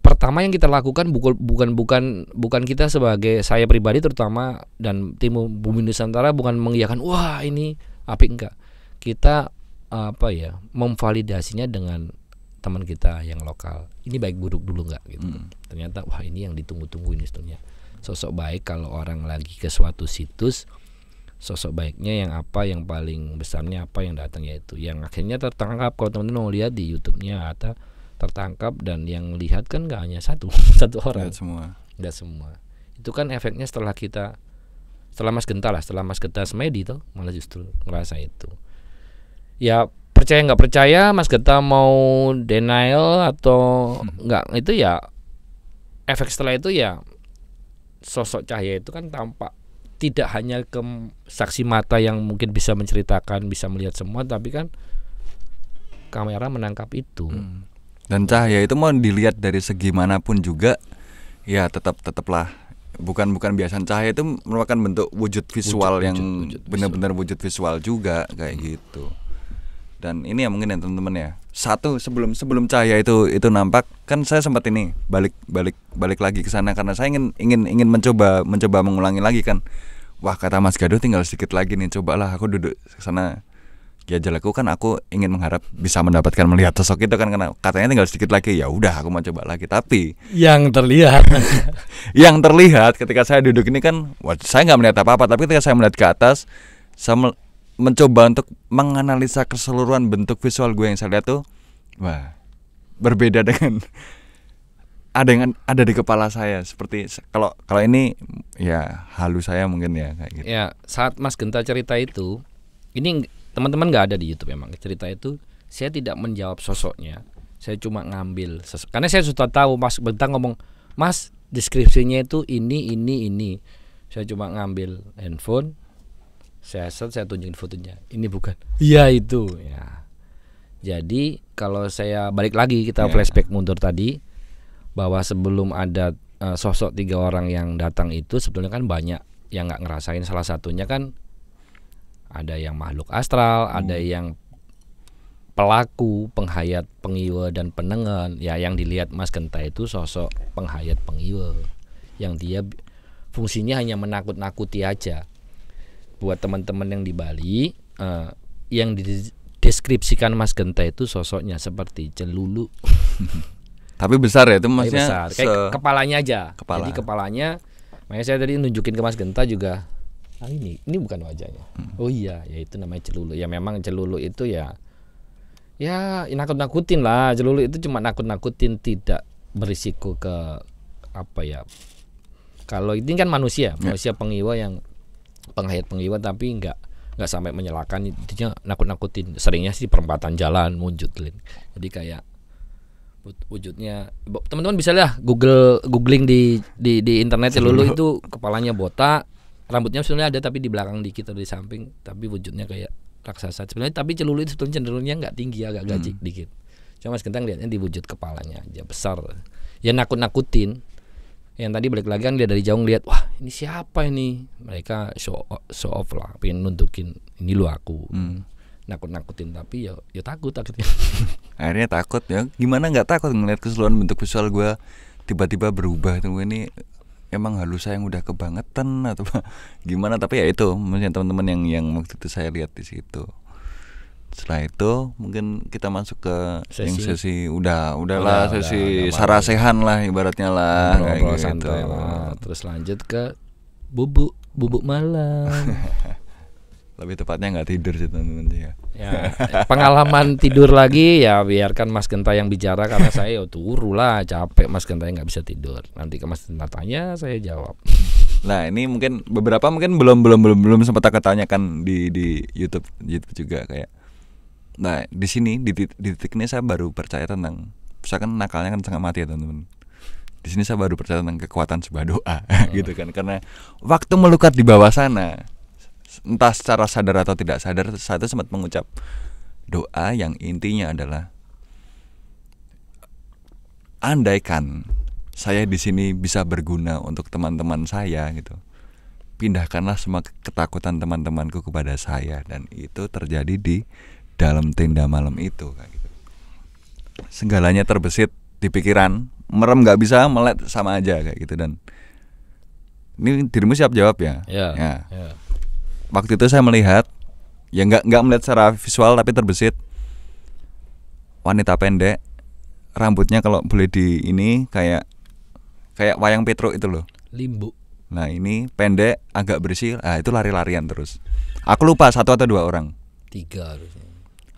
Pertama yang kita lakukan bukan kita sebagai saya pribadi terutama dan tim Bumi Nusantara bukan mengiyakan wah ini apik, enggak. Kita memvalidasinya dengan teman kita yang lokal. Ini baik buruk dulu enggak gitu. Ternyata wah ini yang ditunggu-tunggu ini sebetulnya. Sosok baik kalau orang lagi ke suatu situs, sosok baiknya yang apa, yang paling besarnya apa yang datangnya itu. Yang akhirnya tertangkap, kalau teman-teman mau lihat di YouTube-nya atau tertangkap, dan yang lihat kan nggak hanya satu orang, nggak semua. Itu kan efeknya setelah Mas Genta semedi tuh malah justru ngerasa itu. Ya percaya nggak percaya Mas Genta mau denial atau nggak, itu ya efek setelah itu ya sosok cahaya itu kan tampak tidak hanya ke saksi mata yang mungkin bisa menceritakan, bisa melihat semua, tapi kan kamera menangkap itu. Dan cahaya itu mau dilihat dari segi manapun juga, ya tetaplah bukan biasaan. Cahaya itu merupakan bentuk wujud visual yang benar-benar wujud visual juga kayak gitu. Dan ini ya mungkin ya teman-teman ya. Satu sebelum cahaya itu nampak kan saya sempat ini balik lagi ke sana karena saya ingin mencoba mengulangi lagi kan. Wah, kata Mas Gaduh tinggal sedikit lagi nih, cobalah aku duduk ke sana. Ya jalaku kan aku ingin mengharap bisa mendapatkan melihat sosok itu kan, karena katanya tinggal sedikit lagi. Ya udah aku mau coba lagi, tapi yang terlihat ketika saya duduk ini kan saya nggak melihat apa-apa, tapi ketika saya melihat ke atas, saya mencoba untuk menganalisa keseluruhan bentuk visual gue yang saya lihat tuh wah berbeda dengan ada yang ada di kepala saya. Seperti kalau ini ya halu saya mungkin ya kayak gitu. Ya saat Mas Genta cerita itu, ini teman-teman nggak ada di YouTube memang cerita itu, saya tidak menjawab sosoknya, saya cuma ngambil karena saya sudah tahu Mas Genta ngomong Mas deskripsinya itu ini, saya cuma ngambil handphone, saya tunjukin fotonya, ini bukan, iya itu ya. Jadi kalau saya balik lagi, kita flashback mundur tadi, bahwa sebelum ada sosok 3 orang yang datang itu sebetulnya kan banyak yang nggak ngerasain. Salah satunya kan ada yang makhluk astral, ada yang pelaku, penghayat, penghiwa dan penengan. Ya yang dilihat Mas Genta itu sosok penghayat penghiwa yang dia fungsinya hanya menakut-nakuti aja. Buat teman-teman yang di Bali, yang dideskripsikan Mas Genta itu sosoknya seperti celulu. Tapi besar ya itu maksudnya besar. Kayak kepalanya aja. Jadi kepalanya, makanya saya tadi nunjukin ke Mas Genta juga. Ini bukan wajahnya. Oh iya, ya itu namanya celulu. Ya memang celulu itu ya nakut-nakutin lah. Celulu itu cuma nakut-nakutin, tidak berisiko ke apa ya. Kalau ini kan manusia penghiwa yang penghayat penghiwa, tapi enggak nggak sampai menyalakan, intinya nakut-nakutin. Seringnya sih perempatan jalan wujud Lin. Jadi kayak wujudnya teman-teman bisa lah googling di internet ya. Lulu itu kepalanya botak, rambutnya sebenarnya ada tapi di belakang dikit atau di samping, tapi wujudnya kayak raksasa sebenarnya. Tapi Celulu itu sebetulnya cenderungnya nggak tinggi, agak gajik dikit. Cuma Mas Genta lihatnya di wujud kepalanya aja besar, ya nakut-nakutin. Yang tadi balik lagi kan dia dari jauh lihat, wah ini siapa ini, mereka show off lah, pengen nunjukin ini lu aku. Nakut-nakutin, tapi ya takut akhirnya. Akhirnya takut ya. Gimana nggak takut ngeliat keseluruhan bentuk visual gue tiba-tiba berubah tuh, ini emang halus saya yang udah kebangetan atau gimana. Tapi ya itu mungkin teman-teman yang waktu itu saya lihat di situ. Setelah itu mungkin kita masuk ke sesi udahlah sesi sarasehan lah ibaratnya lah, ngobrol santai lah. Terus lanjut ke bubuk malam. Lebih tepatnya nggak tidur sih teman-teman ya. Pengalaman tidur lagi ya biarkan Mas Genta yang bicara, karena saya turu lah, capek Mas Genta yang nggak bisa tidur. Nanti ke Mas Genta tanya, saya jawab. Nah ini mungkin beberapa mungkin belum sempat aku tanyakan di YouTube juga kayak. Nah di sini di titik ini saya baru percaya tentang, misalkan nakalnya kan sangat mati ya teman-teman. Di sini saya baru percaya tentang kekuatan sebuah doa gitu kan, karena waktu melukat di bawah sana, entah secara sadar atau tidak sadar, saya itu sempat mengucap doa yang intinya adalah, andaikan saya di sini bisa berguna untuk teman-teman saya gitu, pindahkanlah semua ketakutan teman-temanku kepada saya. Dan itu terjadi di dalam tenda malam itu kayak gitu. Segalanya terbesit di pikiran, merem nggak bisa, melek sama aja kayak gitu. Dan ini dirimu siap jawab ya? Ya. Waktu itu saya melihat, ya nggak melihat secara visual tapi terbesit wanita pendek, rambutnya kalau boleh di ini kayak wayang Petruk itu loh. Limbu. Nah ini pendek, agak bersih, itu lari-larian terus. Aku lupa 1 atau 2 orang. 3 harusnya.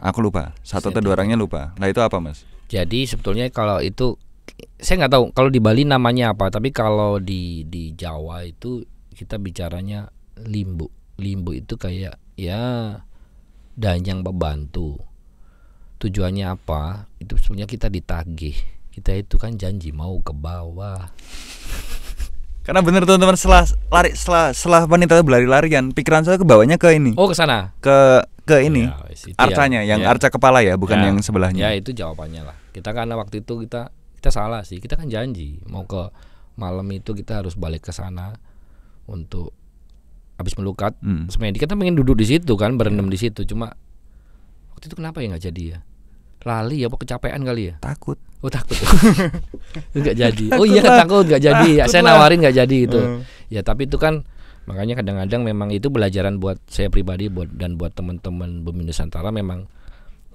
Aku lupa 1 atau 2 orangnya lupa. Nah itu apa Mas? Jadi sebetulnya kalau itu saya nggak tahu kalau di Bali namanya apa, tapi kalau di Jawa itu kita bicaranya limbu. Limbu itu kayak ya danyang pembantu. Tujuannya apa? Itu sebenarnya kita ditagih. Kita itu kan janji mau ke bawah. Karena bener teman-teman, setelah wanita itu berlari-larian, pikiran saya ke bawahnya ke ini. Oh, ke sana. Ke ini. Ya, arcanya, yang arca kepala ya, bukan yang sebelahnya. Ya itu jawabannya lah. Kita karena waktu itu kita salah sih. Kita kan janji mau ke malam itu kita harus balik ke sana untuk habis melukat. Sebenarnya kita pengen duduk di situ kan, berendam di situ. Cuma waktu itu kenapa ya nggak jadi ya? Lali ya, apa kecapean kali ya? Takut. Oh takut. Nggak jadi. Oh iya takut nggak jadi. Ya, saya nawarin nggak jadi itu. Ya tapi itu kan makanya kadang-kadang memang itu pelajaran buat saya pribadi, dan buat teman-teman Bumi Nusantara. Memang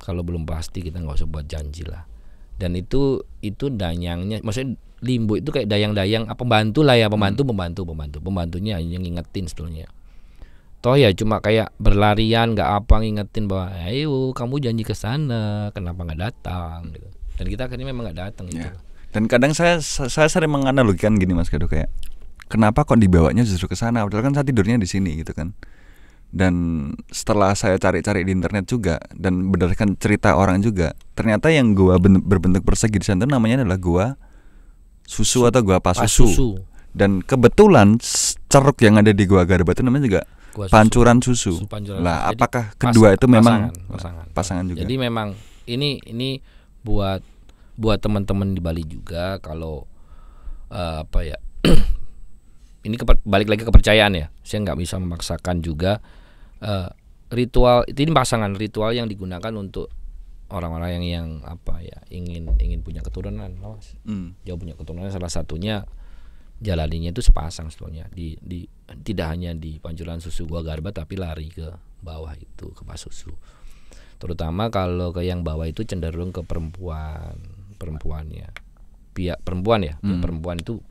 kalau belum pasti kita nggak usah buat janji lah. Dan itu dayangnya, maksudnya limbu itu kayak dayang-dayang, pembantu lah ya, pembantunya yang ngingetin sebetulnya. Toh ya cuma kayak berlarian, nggak apa, ngingetin bahwa ayo kamu janji ke sana, kenapa nggak datang gitu. Dan kita akhirnya memang nggak datang gitu. Dan kadang saya sering menganalogikan gini Mas Kado, kayak kenapa kok dibawanya justru ke sana, padahal kan saya tidurnya di sini gitu kan. Dan setelah saya cari-cari di internet juga dan berdasarkan cerita orang juga, ternyata yang gua berbentuk persegi di sana itu namanya adalah gua susu atau gua pasusu. Dan kebetulan ceruk yang ada di Gua Garba itu namanya juga pancuran susu. Lah, apakah kedua itu memang pasangan juga? Jadi memang ini buat teman-teman di Bali juga, kalau apa ya? Ini balik lagi ke kepercayaan ya. Saya nggak bisa memaksakan juga. Ritual ini pasangan ritual yang digunakan untuk orang-orang yang apa ya, ingin punya keturunan, jauh punya keturunan. Salah satunya jalaninya itu sepasang sebetulnya di tidak hanya di Pancuran Susu Gua Garba, tapi lari ke bawah itu ke Pasusu. Terutama kalau ke yang bawah itu cenderung ke perempuannya, pihak perempuan ya. Perempuan itu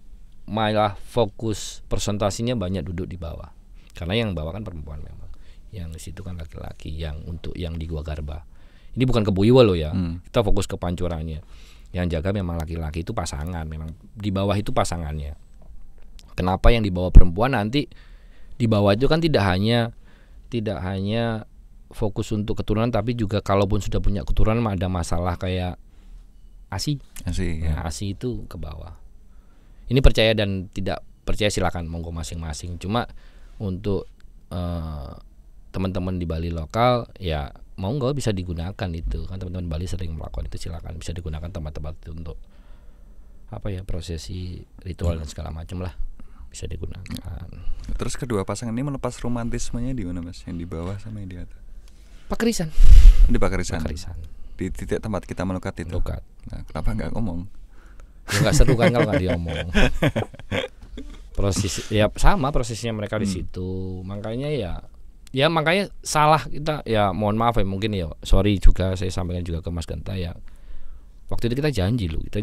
malah fokus presentasinya banyak duduk di bawah, karena yang bawah kan perempuan memang, yang di situ kan laki-laki. Yang untuk yang di Gua Garba ini bukan ke Buiwa loh ya, kita fokus ke pancurannya. Yang jaga memang laki-laki, itu pasangan, memang di bawah itu pasangannya. Kenapa yang di bawah perempuan? Nanti di bawah itu kan tidak hanya tidak hanya fokus untuk keturunan, tapi juga kalaupun sudah punya keturunan ada masalah kayak ASI. Ya. ASI itu ke bawah. Ini percaya dan tidak percaya silakan monggo masing-masing. Cuma untuk teman-teman di Bali lokal ya monggo bisa digunakan itu. Kan teman-teman Bali sering melakukan itu, silakan bisa digunakan tempat-tempat itu untuk prosesi ritual dan segala macam lah, bisa digunakan. Terus kedua pasangan ini melepas romantismenya di mana Mas? Yang di bawah sama yang di atas? Pakerisan. Di Pakerisan. Di titik tempat kita melukat itu. Nah, kenapa nggak ngomong? Ya nggak seru kan kalau nggak diomong. Proses ya sama prosesnya mereka di situ. Makanya makanya salah kita ya, mohon maaf ya, mungkin ya sorry juga saya sampaikan juga ke Mas Genta ya. Waktu itu kita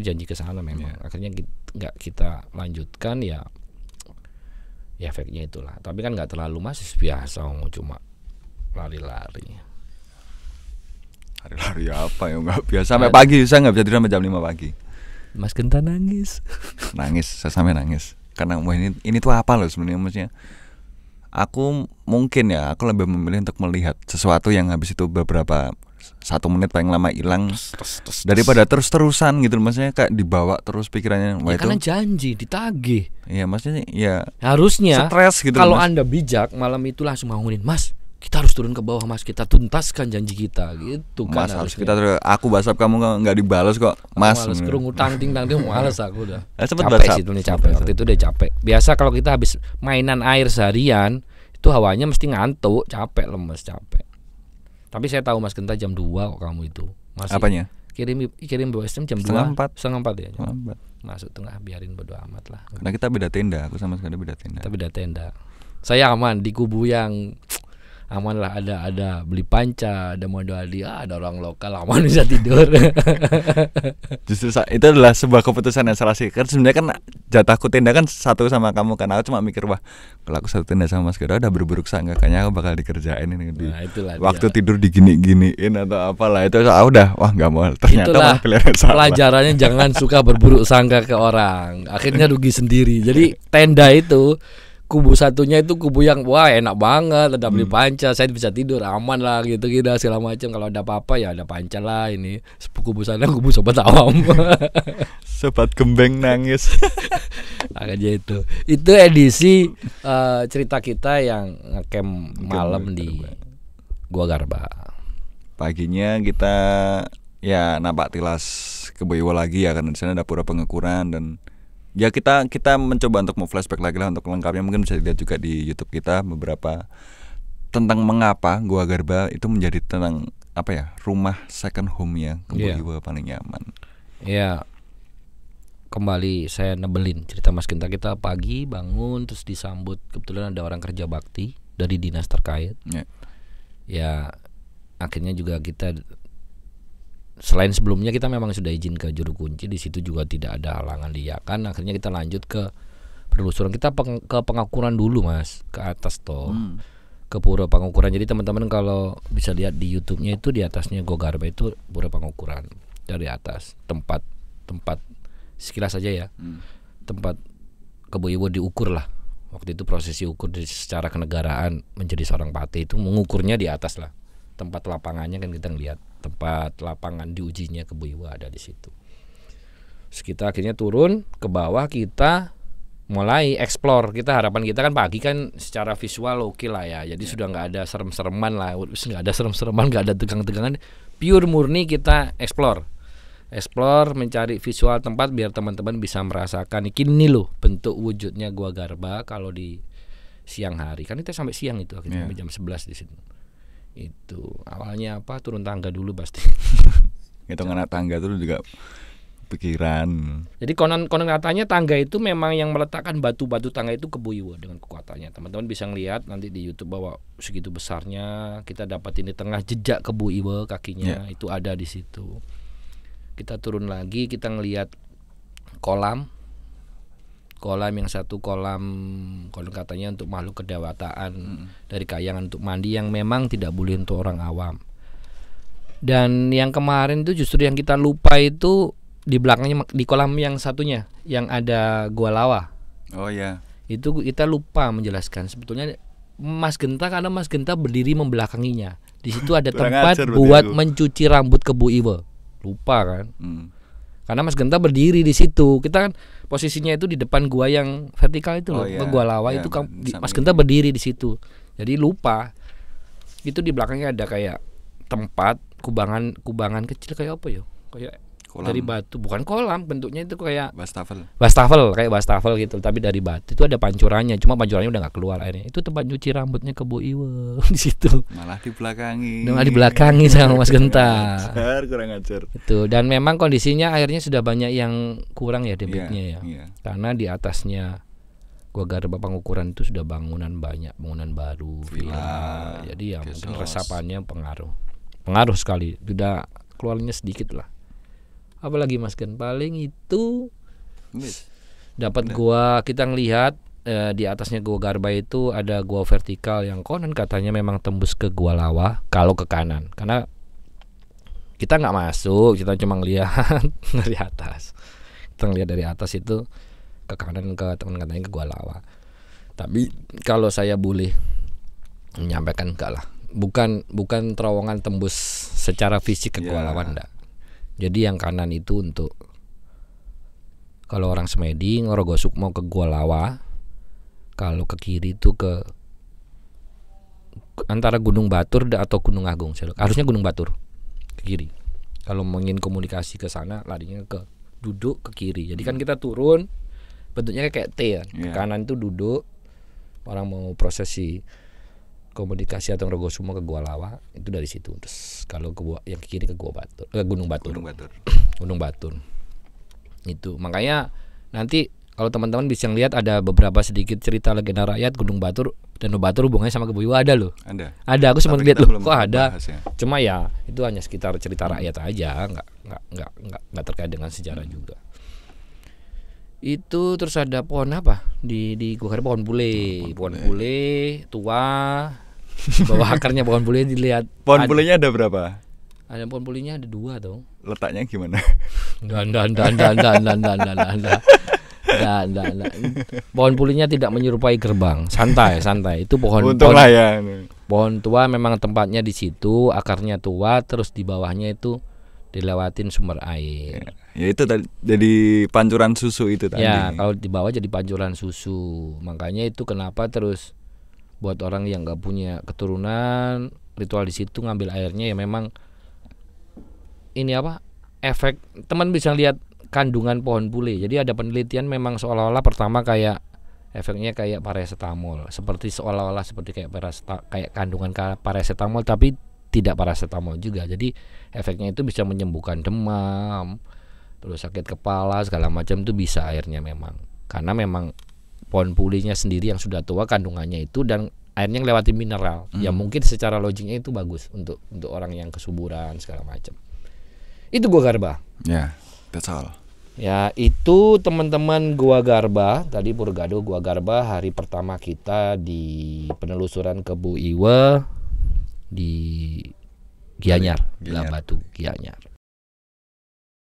janji ke sana memang. Akhirnya nggak kita lanjutkan ya efeknya itulah. Tapi kan nggak terlalu masih biasa, cuma lari-lari. Lari apa ya, nggak biasa sampai pagi, saya nggak bisa tidur sampai jam 5 pagi. Mas Genta nangis. Saya sampai nangis karena wah ini tuh apa loh sebenarnya, maksudnya aku lebih memilih untuk melihat sesuatu yang habis itu beberapa 1 menit paling lama hilang daripada terus-terusan gitu, maksudnya kayak dibawa terus pikirannya. Ya karena janji ditagih. Iya maksudnya ya harusnya stres gitu. Kalau Anda bijak malam itu langsung bangunin, Mas kita harus turun ke bawah Mas, kita tuntaskan janji kita gitu kan. Mas harus kita aku WhatsApp kamu nggak dibalas kok Mas. Males kerungu tang-ting males aku udah. Capek sih itu nih, waktu itu udah capek. Biasa kalau kita habis mainan air seharian itu hawanya mesti ngantuk, capek, lemes, capek. Tapi saya tahu Mas Genta jam 2 kok kamu itu masih apanya? Kirim voice jam 2 setengah 4 ya. Masuk tengah, biarin bodo amat lah. Karena kita beda tenda, aku sama sekali beda tenda. Kita beda tenda. Saya aman di kubu yang aman lah, ada beli panca, ada modal dia, ada orang lokal, aman bisa tidur. Justru itu adalah sebuah keputusan yang salah sih. Kan sebenarnya kan jatahku tenda kan satu sama kamu kan. Aku cuma mikir wah kalau aku satu tenda sama Mas Gera udah berburuk sangka, kayaknya aku bakal dikerjain ini di waktu tidur digini-giniin atau apalah itu. Udah wah nggak mau. Ternyata malah pilihan salah. Pelajarannya jangan suka berburuk sangka ke orang. Akhirnya rugi sendiri. Jadi tenda itu kubu satunya itu kubu yang wah enak banget, ada beli panca, saya bisa tidur aman lah gitu segala macam. Kalau ada apa-apa ya ada panca lah. Ini kubu sana kubu sobat awam. Sobat gembeng nangis. Aja itu edisi cerita kita yang ngecamp malam di Gua Garba. Paginya kita ya nampak tilas ke Boyolali lagi ya, karena di sana ada pura pengekuran dan ya kita mencoba untuk mau flashback lagi lah untuk lengkapnya. Mungkin bisa dilihat juga di YouTube kita beberapa tentang mengapa Gua Garba itu menjadi tentang rumah second home ya ke Boyolali paling nyaman. Iya. Kembali saya nebelin cerita Mas Genta. Kita pagi bangun terus disambut, kebetulan ada orang kerja bakti dari dinas terkait. Ya akhirnya juga kita selain sebelumnya kita memang sudah izin ke juru kunci, di situ juga tidak ada halangan diiakan. Akhirnya kita lanjut ke penelusuran, kita ke pengakuran dulu Mas, ke atas ke Pura Pengukuran. Jadi teman-teman kalau bisa lihat di YouTube-nya itu di atasnya Gua Garba itu Pura Pengukuran dari atas, tempat sekilas saja ya, tempat Kebo Iwo diukur lah. Waktu itu prosesi ukur secara kenegaraan menjadi seorang pati itu mengukurnya di atas lah. Tempat lapangannya kan kita ngelihat, tempat lapangan diujinya Kebo Iwo ada di situ. Terus kita akhirnya turun ke bawah, kita mulai explore. Kita harapan kita kan pagi kan secara visual oke lah ya. Jadi sudah nggak ada serem-sereman lah, nggak ada serem-sereman, nggak ada tegang-tegangan. Pure murni kita explore, mencari visual tempat biar teman-teman bisa merasakan ini loh bentuk wujudnya Gua Garba kalau di siang hari. Kan kita sampai siang itu akhirnya sampai jam 11 di situ. Itu awalnya turun tangga dulu pasti. Hitungan tangga itu juga pikiran. Jadi konon katanya tangga itu memang yang meletakkan batu-batu tangga itu Kebo Iwo dengan kekuatannya. Teman-teman bisa ngelihat nanti di YouTube bahwa segitu besarnya. Kita dapatin di tengah jejak Kebo Iwo kakinya itu ada di situ. Kita turun lagi, kita ngelihat kolam yang satu kolam katanya untuk makhluk kedewataan dari kayangan untuk mandi yang memang tidak boleh untuk orang awam. Dan yang kemarin itu justru yang kita lupa itu di belakangnya, di kolam yang satunya yang ada gua lawa. Oh ya. Itu kita lupa menjelaskan sebetulnya Mas Genta karena Mas Genta berdiri membelakanginya. Di situ ada Kurang tempat ajar buat berarti aku. mencuci rambut ke Bu Iwe. Lupa kan? Hmm. Karena Mas Genta berdiri di situ. Kita kan posisinya itu di depan gua yang vertikal itu loh, Oh, iya. ke gua lawa Iya, itu kan samping. Mas Genta berdiri di situ. Jadi lupa. Itu di belakangnya ada kayak tempat kubangan kecil kayak apa ya? Kayak Kolam. dari batu, bukan kolam, bentuknya itu kayak Wastafel. kayak wastafel gitu, tapi dari batu. Itu ada pancurannya, cuma pancurannya udah nggak keluar airnya. Itu tempat nyuci rambutnya ke Bu Iwe di situ. Malah dibelakangi. Dengan dibelakangi sama Mas Genta. Kurang ajar. Itu, dan memang kondisinya airnya sudah banyak yang kurang ya debitnya ya. Iya. Karena di atasnya Gua Garba Pangukuran itu sudah bangunan banyak, bangunan baru, villa. Jadi ya mungkin Gesos. resapannya pengaruh sekali. Sudah keluarnya sedikit lah. Apalagi Mas Gen, paling itu Wis. dapat gua, kita ngelihat di atasnya Gua Garba itu ada gua vertikal yang konon katanya memang tembus ke Gua Lawa kalau ke kanan. Karena kita nggak masuk, kita cuma ngelihat dari atas. Kita ngelihat dari atas itu ke kanan, ke teman katanya ke Gua Lawa. Tapi kalau saya boleh menyampaikan, enggak lah. Bukan terowongan tembus secara fisik ke Gua Lawa, enggak. Jadi yang kanan itu untuk kalau orang Semedi ngerogosuk mau ke Gua Lawa, kalau ke kiri itu ke antara Gunung Batur atau Gunung Agung. Harusnya Gunung Batur ke kiri. Kalau ingin komunikasi ke sana larinya ke duduk ke kiri. Jadi kan kita turun bentuknya kayak T ya. Ke kanan itu duduk, orang mau prosesi komunikasi atau ngerogosumo ke Gua Lawa itu dari situ. Terus kalau yang ke kiri ke Gunung Batur. Gunung Batur. Itu makanya nanti kalau teman-teman bisa lihat ada beberapa sedikit cerita legenda rakyat Gunung Batur, dan Batur hubungannya sama Kebo Iwa ada loh. Ada, aku sempat lihat loh. Kok ada? Ya. Cuma ya itu hanya sekitar cerita rakyat aja, nggak terkait dengan sejarah juga. Itu terus ada pohon apa di Gua Garba, pohon bule tua. Bawah akarnya pohon bule dilihat. Pohon bulenya ada berapa? Ada pohon bulenya ada 2 tuh. Letaknya gimana? Enggak. Pohon pulinya tidak menyerupai gerbang, santai. Itu pohon tua, memang tempatnya di situ, akarnya tua, terus di bawahnya itu dilewatin sumber air. Ya itu tadi jadi pancuran susu itu tadi. Ya, kalau di bawah jadi pancuran susu. Makanya itu kenapa terus buat orang yang nggak punya keturunan, ritual di situ ngambil airnya ya memang ini apa? Efek teman bisa lihat kandungan pohon bule. Jadi ada penelitian memang seolah-olah pertama kayak efeknya kayak paracetamol, seperti kayak kandungan paracetamol, tapi tidak paracetamol juga. Jadi efeknya itu bisa menyembuhkan demam, terus sakit kepala segala macam itu bisa airnya memang. Karena memang pohon pulihnya sendiri yang sudah tua kandungannya itu, dan airnya melewati mineral. Ya mungkin secara logiknya itu bagus untuk orang yang kesuburan segala macam. Itu Gua Garba. Ya, that's all. Ya, itu teman-teman Gua Garba, tadi Purgado Gua Garba hari pertama kita di penelusuran ke Bu Iwe di Gianyar, Belah Batu, Gianyar.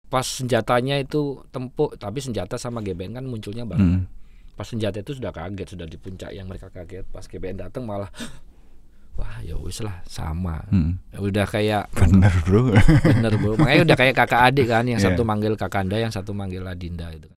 Pas senjatanya itu tempuk, tapi senjata sama GBN kan munculnya bareng. Pas senjata itu sudah kaget, sudah di puncak yang mereka kaget. Pas GBN datang malah wah ya wis lah sama. Udah kayak bener bro. Makanya udah kayak kakak adik kan, yang satu manggil Kakanda, yang satu manggil Adinda itu kan.